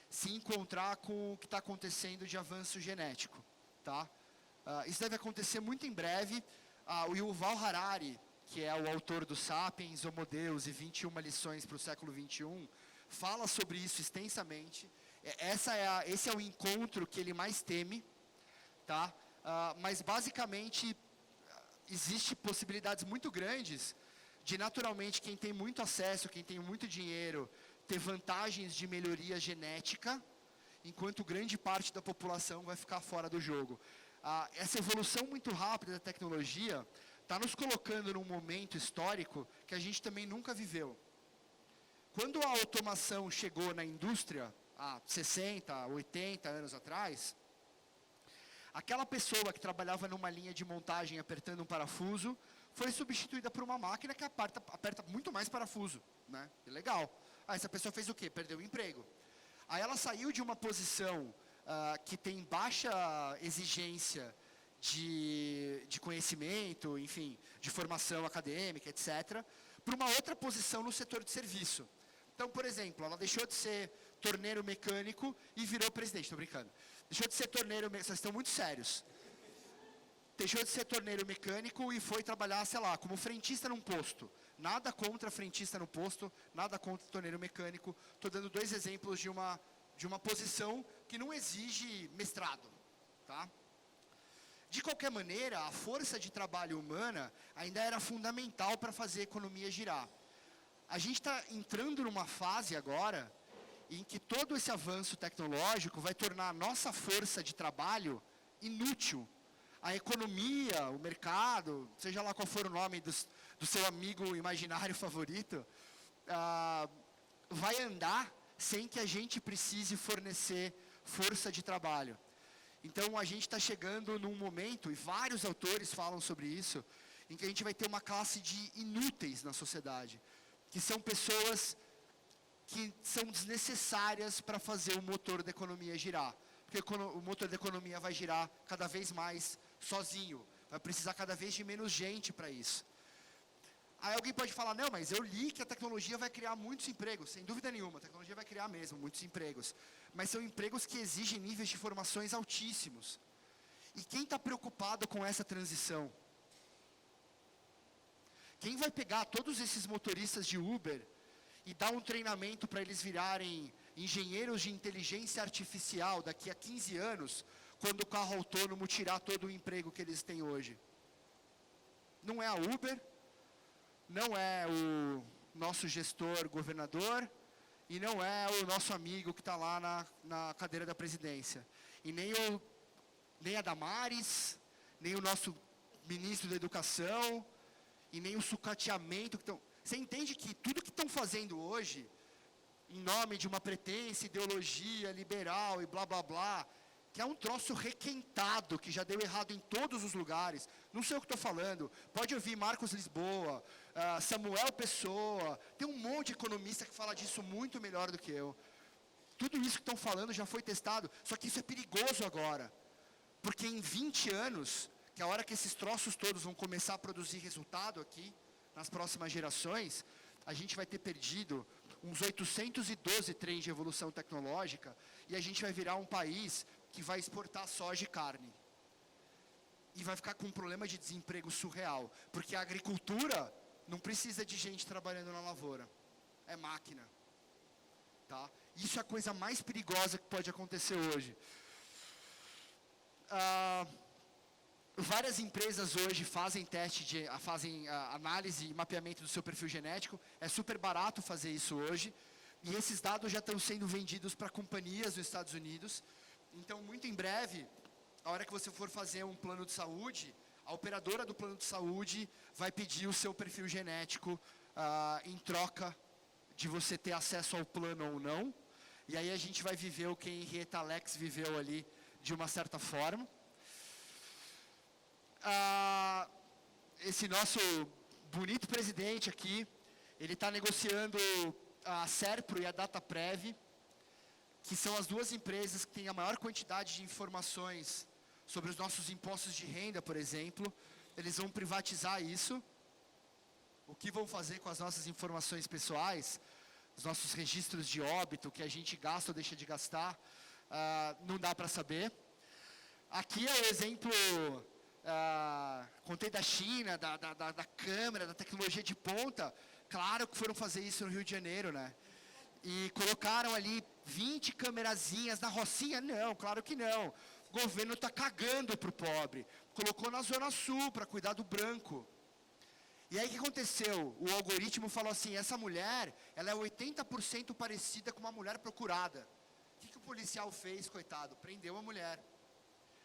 se encontrar com o que está acontecendo de avanço genético. Tá? Isso deve acontecer muito em breve. O Yuval Harari, que é o autor do Sapiens, Homo Deus e 21 lições para o século XXI, fala sobre isso extensamente. Esse é o encontro que ele mais teme. Tá? Mas, basicamente, existem possibilidades muito grandes de, naturalmente, quem tem muito acesso, quem tem muito dinheiro, ter vantagens de melhoria genética, enquanto grande parte da população vai ficar fora do jogo. Essa evolução muito rápida da tecnologia está nos colocando num momento histórico que a gente também nunca viveu. Quando a automação chegou na indústria, há 60, 80 anos atrás, aquela pessoa que trabalhava numa linha de montagem apertando um parafuso foi substituída por uma máquina que aperta muito mais parafuso. Né? Legal. Essa pessoa fez o quê? Perdeu o emprego. Aí ela saiu de uma posição que tem baixa exigência de conhecimento, enfim, de formação acadêmica, etc., para uma outra posição no setor de serviço. Então, por exemplo, ela deixou de ser torneiro mecânico e virou presidente. Estou brincando. Deixou de ser torneiro mecânico, vocês estão muito sérios. Deixou de ser torneiro mecânico e foi trabalhar, sei lá, como frentista num posto. Nada contra frentista no posto, nada contra torneiro mecânico. Estou dando 2 exemplos de uma posição que não exige mestrado. Tá? De qualquer maneira, a força de trabalho humana ainda era fundamental para fazer a economia girar. A gente está entrando numa fase agora em que todo esse avanço tecnológico vai tornar a nossa força de trabalho inútil. A economia, o mercado, seja lá qual for o nome do seu amigo imaginário favorito, vai andar sem que a gente precise fornecer força de trabalho. Então, a gente está chegando num momento, e vários autores falam sobre isso, em que a gente vai ter uma classe de inúteis na sociedade, que são pessoas que são desnecessárias para fazer o motor da economia girar. Porque o motor da economia vai girar cada vez mais sozinho. Vai precisar cada vez de menos gente para isso. Aí alguém pode falar, não, mas eu li que a tecnologia vai criar muitos empregos. Sem dúvida nenhuma, a tecnologia vai criar mesmo muitos empregos. Mas são empregos que exigem níveis de formações altíssimos. E quem está preocupado com essa transição? Quem vai pegar todos esses motoristas de Uber e dar um treinamento para eles virarem engenheiros de inteligência artificial daqui a 15 anos, quando o carro autônomo tirar todo o emprego que eles têm hoje? Não é a Uber, não é o nosso gestor governador, e não é o nosso amigo que está lá na cadeira da presidência. E nem a Damares, nem o nosso ministro da Educação, e nem o sucateamento que estão... Você entende que tudo que estão fazendo hoje, em nome de uma pretensa ideologia liberal e blá, blá, blá, que é um troço requentado, que já deu errado em todos os lugares. Não sei o que estou falando. Pode ouvir Marcos Lisboa, Samuel Pessoa, tem um monte de economista que fala disso muito melhor do que eu. Tudo isso que estão falando já foi testado, só que isso é perigoso agora. Porque em 20 anos, que é a hora que esses troços todos vão começar a produzir resultado aqui, nas próximas gerações, a gente vai ter perdido uns 812 trens de evolução tecnológica e a gente vai virar um país que vai exportar soja e carne. E vai ficar com um problema de desemprego surreal, porque a agricultura não precisa de gente trabalhando na lavoura, é máquina. Tá? Isso é a coisa mais perigosa que pode acontecer hoje. Várias empresas hoje fazem análise e mapeamento do seu perfil genético. É super barato fazer isso hoje. E esses dados já estão sendo vendidos para companhias dos Estados Unidos. Então, muito em breve, a hora que você for fazer um plano de saúde, a operadora do plano de saúde vai pedir o seu perfil genético em troca de você ter acesso ao plano ou não. E aí a gente vai viver o que Henrietta Lacks viveu ali, de uma certa forma. Esse nosso bonito presidente aqui, ele está negociando a Serpro e a Dataprev, que são as duas empresas que têm a maior quantidade de informações sobre os nossos impostos de renda, por exemplo. Eles vão privatizar isso. O que vão fazer com as nossas informações pessoais, os nossos registros de óbito, que a gente gasta ou deixa de gastar, não dá para saber. Aqui é o exemplo, contei da China, da câmera, da tecnologia de ponta. Claro que foram fazer isso no Rio de Janeiro, né? E colocaram ali 20 câmerazinhas na Rocinha? Não, claro que não. O governo está cagando para o pobre. Colocou na Zona Sul para cuidar do branco. E aí o que aconteceu? O algoritmo falou assim, essa mulher, ela é 80% parecida com uma mulher procurada. O que o policial fez, coitado? Prendeu a mulher.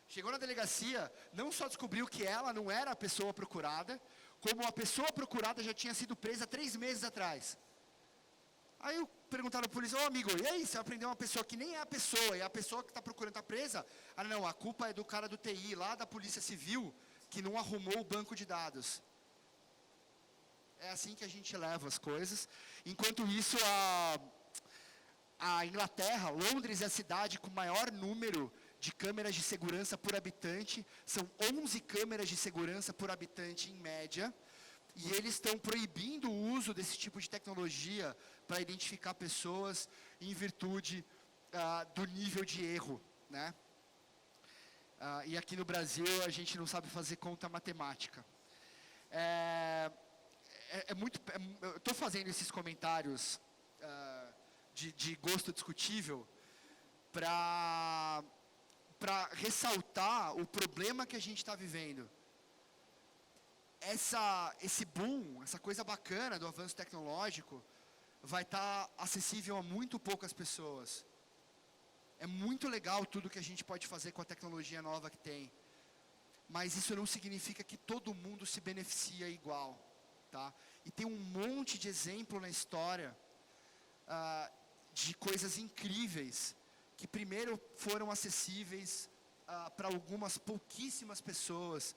Chegou na delegacia, não só descobriu que ela não era a pessoa procurada, como a pessoa procurada já tinha sido presa 3 meses atrás. Aí perguntaram ao policial, amigo, e aí, você aprendeu uma pessoa que nem é a pessoa, e a pessoa que está procurando está presa? Ah, não, a culpa é do cara do TI, lá da Polícia Civil, que não arrumou o banco de dados. É assim que a gente leva as coisas. Enquanto isso, a Inglaterra, Londres é a cidade com o maior número de câmeras de segurança por habitante. São 11 câmeras de segurança por habitante em média. E eles estão proibindo o uso desse tipo de tecnologia para identificar pessoas em virtude do nível de erro, né? E aqui no Brasil a gente não sabe fazer conta matemática. Eu estou fazendo esses comentários de gosto discutível para ressaltar o problema que a gente está vivendo. Esse boom, essa coisa bacana do avanço tecnológico, vai estar acessível a muito poucas pessoas. É muito legal tudo que a gente pode fazer com a tecnologia nova que tem. Mas isso não significa que todo mundo se beneficia igual. Tá? E tem um monte de exemplo na história de coisas incríveis que primeiro foram acessíveis para algumas pouquíssimas pessoas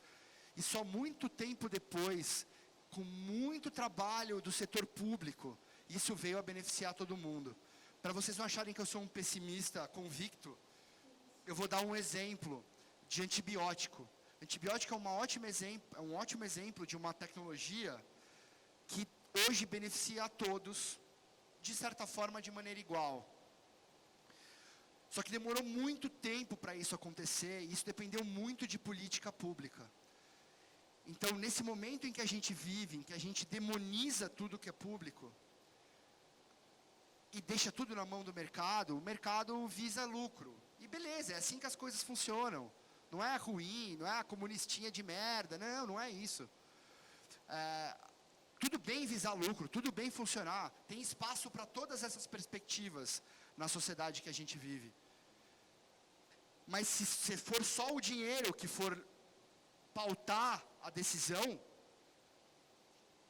e só muito tempo depois, com muito trabalho do setor público, isso veio a beneficiar todo mundo. Para vocês não acharem que eu sou um pessimista convicto, eu vou dar um exemplo de antibiótico. Antibiótico é um ótimo exemplo de uma tecnologia que hoje beneficia a todos, de certa forma, de maneira igual. Só que demorou muito tempo para isso acontecer, e isso dependeu muito de política pública. Então, nesse momento em que a gente vive, em que a gente demoniza tudo que é público, e deixa tudo na mão do mercado, o mercado visa lucro. E beleza, é assim que as coisas funcionam. Não é ruim, não é a comunistinha de merda, não é isso. Tudo bem visar lucro, tudo bem funcionar. Tem espaço para todas essas perspectivas na sociedade que a gente vive. Mas se for só o dinheiro que for pautar a decisão,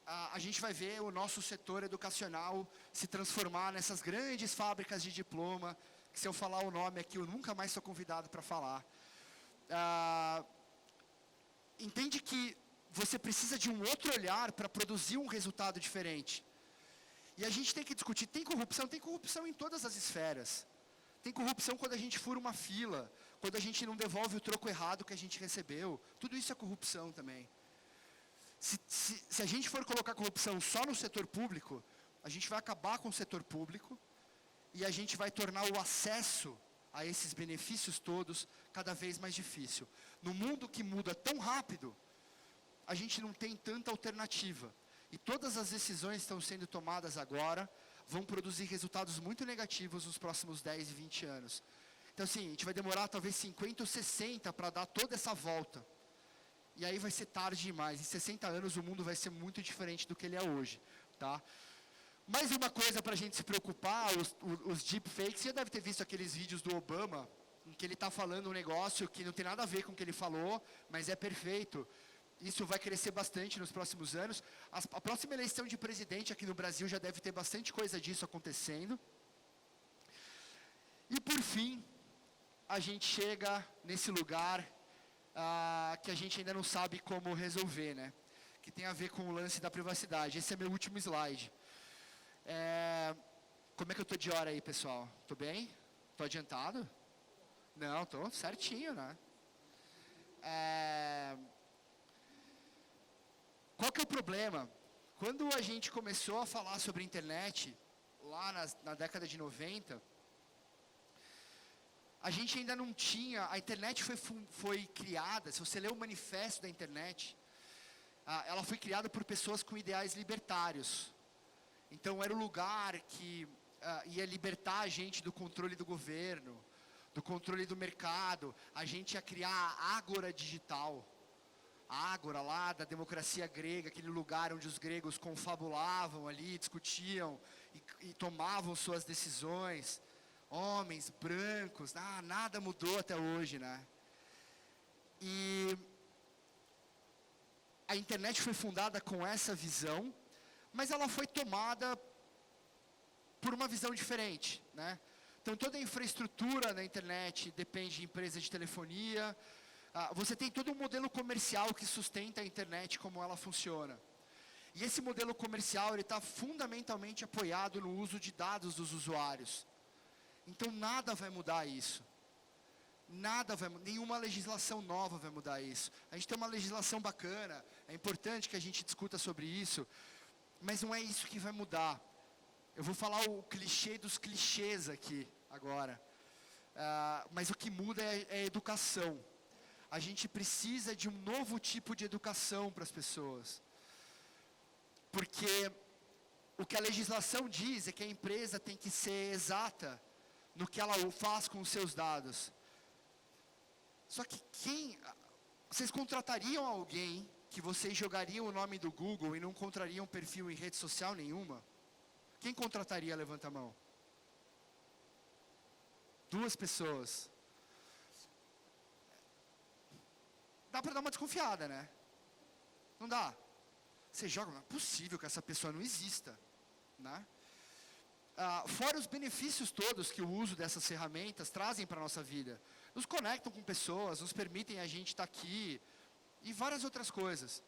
a gente vai ver o nosso setor educacional se transformar nessas grandes fábricas de diploma, que se eu falar o nome aqui, eu nunca mais sou convidado para falar. Entende que você precisa de um outro olhar para produzir um resultado diferente. E a gente tem que discutir, tem corrupção em todas as esferas. Tem corrupção quando a gente fura uma fila, quando a gente não devolve o troco errado que a gente recebeu. Tudo isso é corrupção também. Se a gente for colocar corrupção só no setor público, a gente vai acabar com o setor público e a gente vai tornar o acesso a esses benefícios todos cada vez mais difícil. No mundo que muda tão rápido, a gente não tem tanta alternativa. E todas as decisões que estão sendo tomadas agora vão produzir resultados muito negativos nos próximos 10 e 20 anos. Então, assim, a gente vai demorar talvez 50 ou 60 para dar toda essa volta. E aí vai ser tarde demais. Em 60 anos o mundo vai ser muito diferente do que ele é hoje. Tá? Mais uma coisa para a gente se preocupar, os deepfakes. Você já deve ter visto aqueles vídeos do Obama, em que ele está falando um negócio que não tem nada a ver com o que ele falou, mas é perfeito. Isso vai crescer bastante nos próximos anos. A próxima eleição de presidente aqui no Brasil já deve ter bastante coisa disso acontecendo. E por fim, a gente chega nesse lugar que a gente ainda não sabe como resolver, né? Que tem a ver com o lance da privacidade. Esse é meu último slide. Como é que eu estou de hora aí, pessoal? Estou bem? Estou adiantado? Não, estou certinho, né? Qual que é o problema? Quando a gente começou a falar sobre a internet, lá na década de 90, a gente ainda não tinha, a internet foi criada, se você ler o manifesto da internet, ela foi criada por pessoas com ideais libertários. Então era o lugar que ia libertar a gente do controle do governo, do controle do mercado. A gente ia criar a ágora digital. A ágora lá da democracia grega, aquele lugar onde os gregos confabulavam ali, discutiam e tomavam suas decisões. Homens, brancos, nada mudou até hoje, né? E a internet foi fundada com essa visão, mas ela foi tomada por uma visão diferente, né? Então toda a infraestrutura na internet depende de empresas de telefonia. Você tem todo um modelo comercial que sustenta a internet como ela funciona. E esse modelo comercial está fundamentalmente apoiado no uso de dados dos usuários. Então nada vai mudar isso. Nenhuma legislação nova vai mudar isso. A gente tem uma legislação bacana, é importante que a gente discuta sobre isso, mas não é isso que vai mudar. Eu vou falar o clichê dos clichês aqui agora. Mas o que muda é a educação. A gente precisa de um novo tipo de educação para as pessoas. Porque o que a legislação diz é que a empresa tem que ser exata no que ela faz com os seus dados. Só que vocês contratariam alguém que vocês jogariam o nome do Google e não encontrariam perfil em rede social nenhuma? Quem contrataria? Levanta a mão. 2 pessoas. Dá para dar uma desconfiada, né? Não dá. Você joga, não é possível que essa pessoa não exista, né? Fora os benefícios todos que o uso dessas ferramentas trazem para a nossa vida. Nos conectam com pessoas, nos permitem a gente estar aqui e várias outras coisas.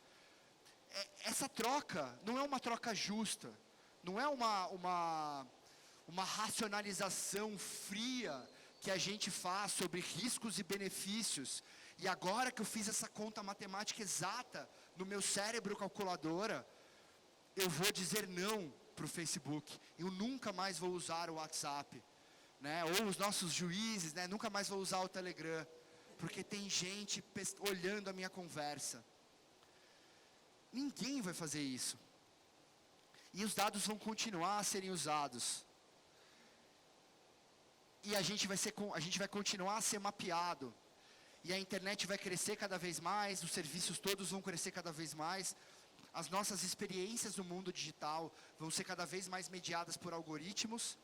Essa troca não é uma troca justa, não é uma racionalização fria que a gente faz sobre riscos e benefícios. E agora que eu fiz essa conta matemática exata no meu cérebro calculadora, eu vou dizer não para o Facebook. Eu nunca mais vou usar o WhatsApp, né? Ou os nossos juízes, né? Nunca mais vou usar o Telegram, porque tem gente olhando a minha conversa. Ninguém vai fazer isso. E os dados vão continuar a serem usados. E a gente vai continuar a ser mapeado. E a internet vai crescer cada vez mais, os serviços todos vão crescer cada vez mais. as nossas experiências no mundo digital vão ser cada vez mais mediadas por algoritmos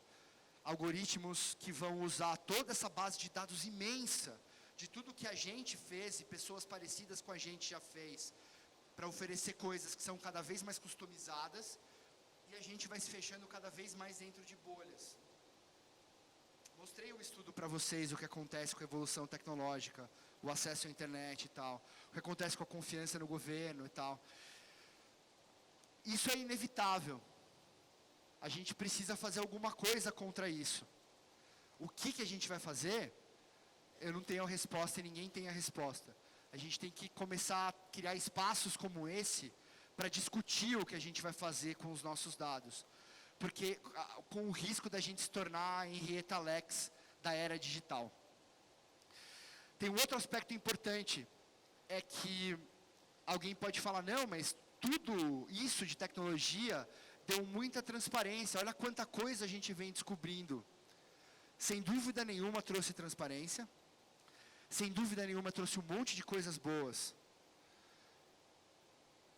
que vão usar toda essa base de dados imensa, de tudo que a gente fez e pessoas parecidas com a gente já fez, para oferecer coisas que são cada vez mais customizadas, e a gente vai se fechando cada vez mais dentro de bolhas. Mostrei um estudo para vocês o que acontece com a evolução tecnológica, o acesso à internet e tal, o que acontece com a confiança no governo e tal. Isso é inevitável. A gente precisa fazer alguma coisa contra isso. O que a gente vai fazer? Eu não tenho a resposta e ninguém tem a resposta. A gente tem que começar a criar espaços como esse para discutir o que a gente vai fazer com os nossos dados. Porque com o risco da gente se tornar a Henrietta Lacks da era digital. Tem um outro aspecto importante, é que alguém pode falar, não, mas tudo isso de tecnologia deu muita transparência, olha quanta coisa a gente vem descobrindo. Sem dúvida nenhuma trouxe transparência, sem dúvida nenhuma trouxe um monte de coisas boas.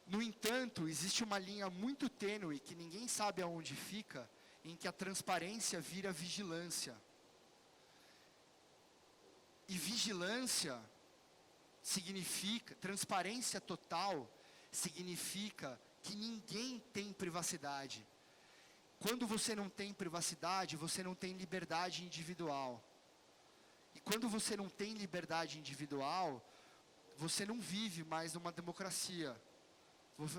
No entanto, existe uma linha muito tênue, que ninguém sabe aonde fica, em que a transparência vira vigilância. E vigilância significa, transparência total, significa que ninguém tem privacidade. Quando você não tem privacidade, você não tem liberdade individual. E quando você não tem liberdade individual, você não vive mais numa democracia.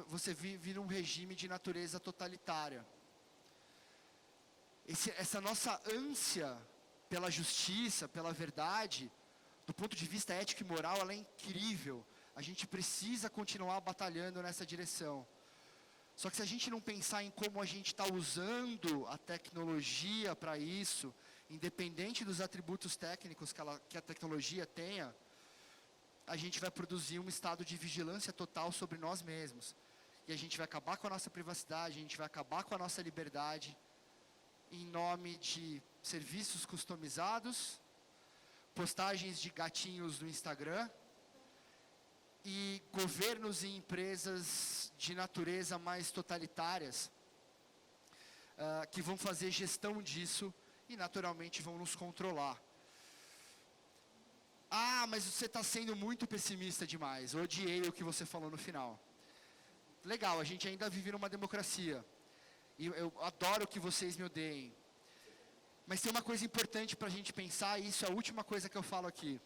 Você vive num regime de natureza totalitária. Essa nossa ânsia pela justiça, pela verdade, do ponto de vista ético e moral, ela é incrível. A gente precisa continuar batalhando nessa direção. Só que se a gente não pensar em como a gente está usando a tecnologia para isso, independente dos atributos técnicos que a tecnologia tenha, a gente vai produzir um estado de vigilância total sobre nós mesmos. E a gente vai acabar com a nossa privacidade, a gente vai acabar com a nossa liberdade, em nome de serviços customizados, postagens de gatinhos no Instagram, e governos e empresas de natureza mais totalitárias, que vão fazer gestão disso e naturalmente vão nos controlar. Ah, mas você está sendo muito pessimista demais, eu odiei o que você falou no final. Legal, a gente ainda vive numa democracia, e eu adoro que vocês me odeiem. Mas tem uma coisa importante para a gente pensar, e isso é a última coisa que eu falo aqui.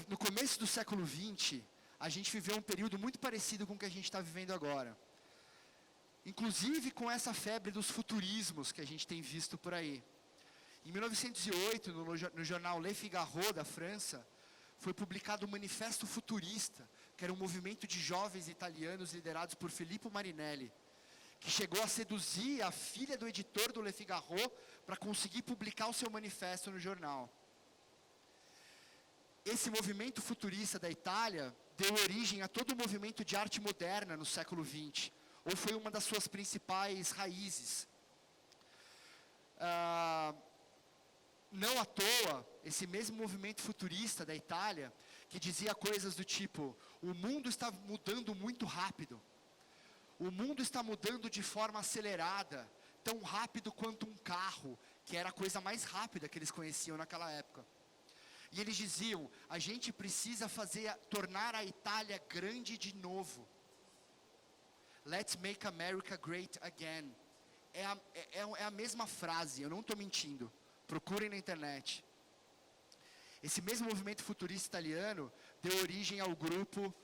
No começo do século XX, a gente viveu um período muito parecido com o que a gente está vivendo agora. Inclusive com essa febre dos futurismos que a gente tem visto por aí. Em 1908, no jornal Le Figaro da França, foi publicado o Manifesto Futurista, que era um movimento de jovens italianos liderados por Filippo Marinelli, que chegou a seduzir a filha do editor do Le Figaro para conseguir publicar o seu manifesto no jornal. Esse movimento futurista da Itália deu origem a todo o movimento de arte moderna no século XX, ou foi uma das suas principais raízes. Não à toa, esse mesmo movimento futurista da Itália, que dizia coisas do tipo, o mundo está mudando muito rápido, o mundo está mudando de forma acelerada, tão rápido quanto um carro, que era a coisa mais rápida que eles conheciam naquela época. E eles diziam, a gente precisa tornar a Itália grande de novo. Let's make America great again. É a mesma frase, eu não estou mentindo. Procurem na internet. Esse mesmo movimento futurista italiano deu origem ao grupo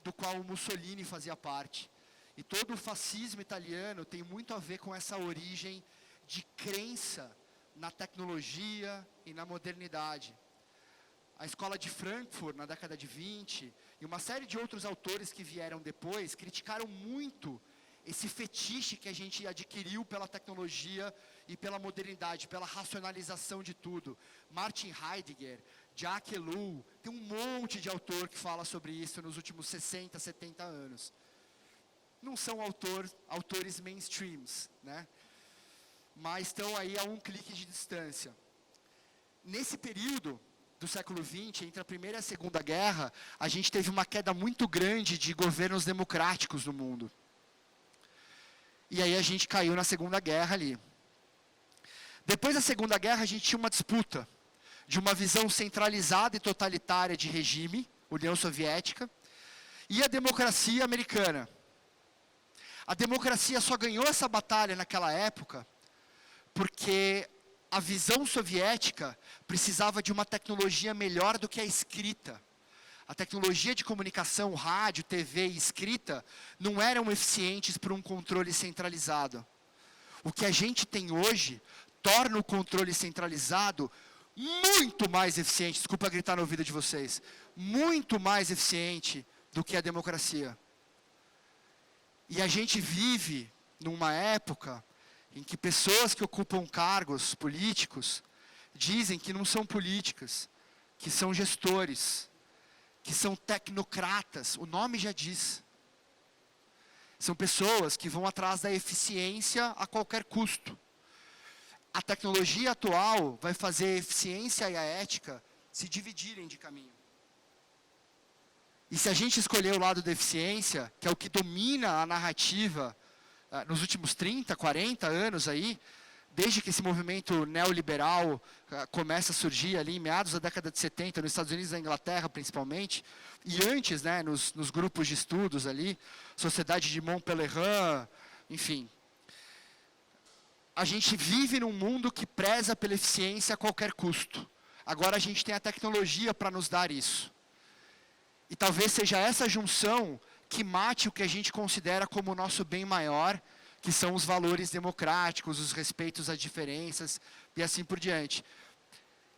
do qual o Mussolini fazia parte. E todo o fascismo italiano tem muito a ver com essa origem de crença na tecnologia e na modernidade. A escola de Frankfurt, na década de 20, e uma série de outros autores que vieram depois, criticaram muito esse fetiche que a gente adquiriu pela tecnologia e pela modernidade, pela racionalização de tudo. Martin Heidegger, Jacques Ellul, tem um monte de autor que fala sobre isso nos últimos 60, 70 anos. Não são autores mainstreams, né? Mas estão aí a um clique de distância. Nesse período, do século XX, entre a Primeira e a Segunda Guerra, a gente teve uma queda muito grande de governos democráticos no mundo. E aí a gente caiu na Segunda Guerra ali. Depois da Segunda Guerra, a gente tinha uma disputa de uma visão centralizada e totalitária de regime, União Soviética, e a democracia americana. A democracia só ganhou essa batalha naquela época porque a visão soviética precisava de uma tecnologia melhor do que a escrita. A tecnologia de comunicação, rádio, TV e escrita não eram eficientes para um controle centralizado. O que a gente tem hoje torna o controle centralizado muito mais eficiente, desculpa gritar no ouvido de vocês, muito mais eficiente do que a democracia. E a gente vive numa época em que pessoas que ocupam cargos políticos dizem que não são políticas, que são gestores, que são tecnocratas, o nome já diz. São pessoas que vão atrás da eficiência a qualquer custo. A tecnologia atual vai fazer a eficiência e a ética se dividirem de caminho. E se a gente escolher o lado da eficiência, que é o que domina a narrativa nos últimos 30, 40 anos aí, desde que esse movimento neoliberal começa a surgir ali em meados da década de 70, nos Estados Unidos e na Inglaterra principalmente, e antes, né, nos grupos de estudos ali, Sociedade de Mont Pelerin, enfim. A gente vive num mundo que preza pela eficiência a qualquer custo. Agora a gente tem a tecnologia para nos dar isso. E talvez seja essa junção que mate o que a gente considera como o nosso bem maior, que são os valores democráticos, os respeitos às diferenças e assim por diante.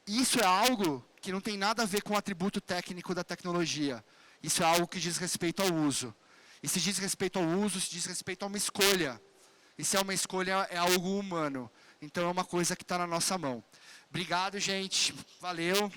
Isso é algo que não tem nada a ver com o atributo técnico da tecnologia. Isso é algo que diz respeito ao uso. E se diz respeito ao uso, se diz respeito a uma escolha. E se é uma escolha, é algo humano. Então é uma coisa que está na nossa mão. Obrigado, gente. Valeu.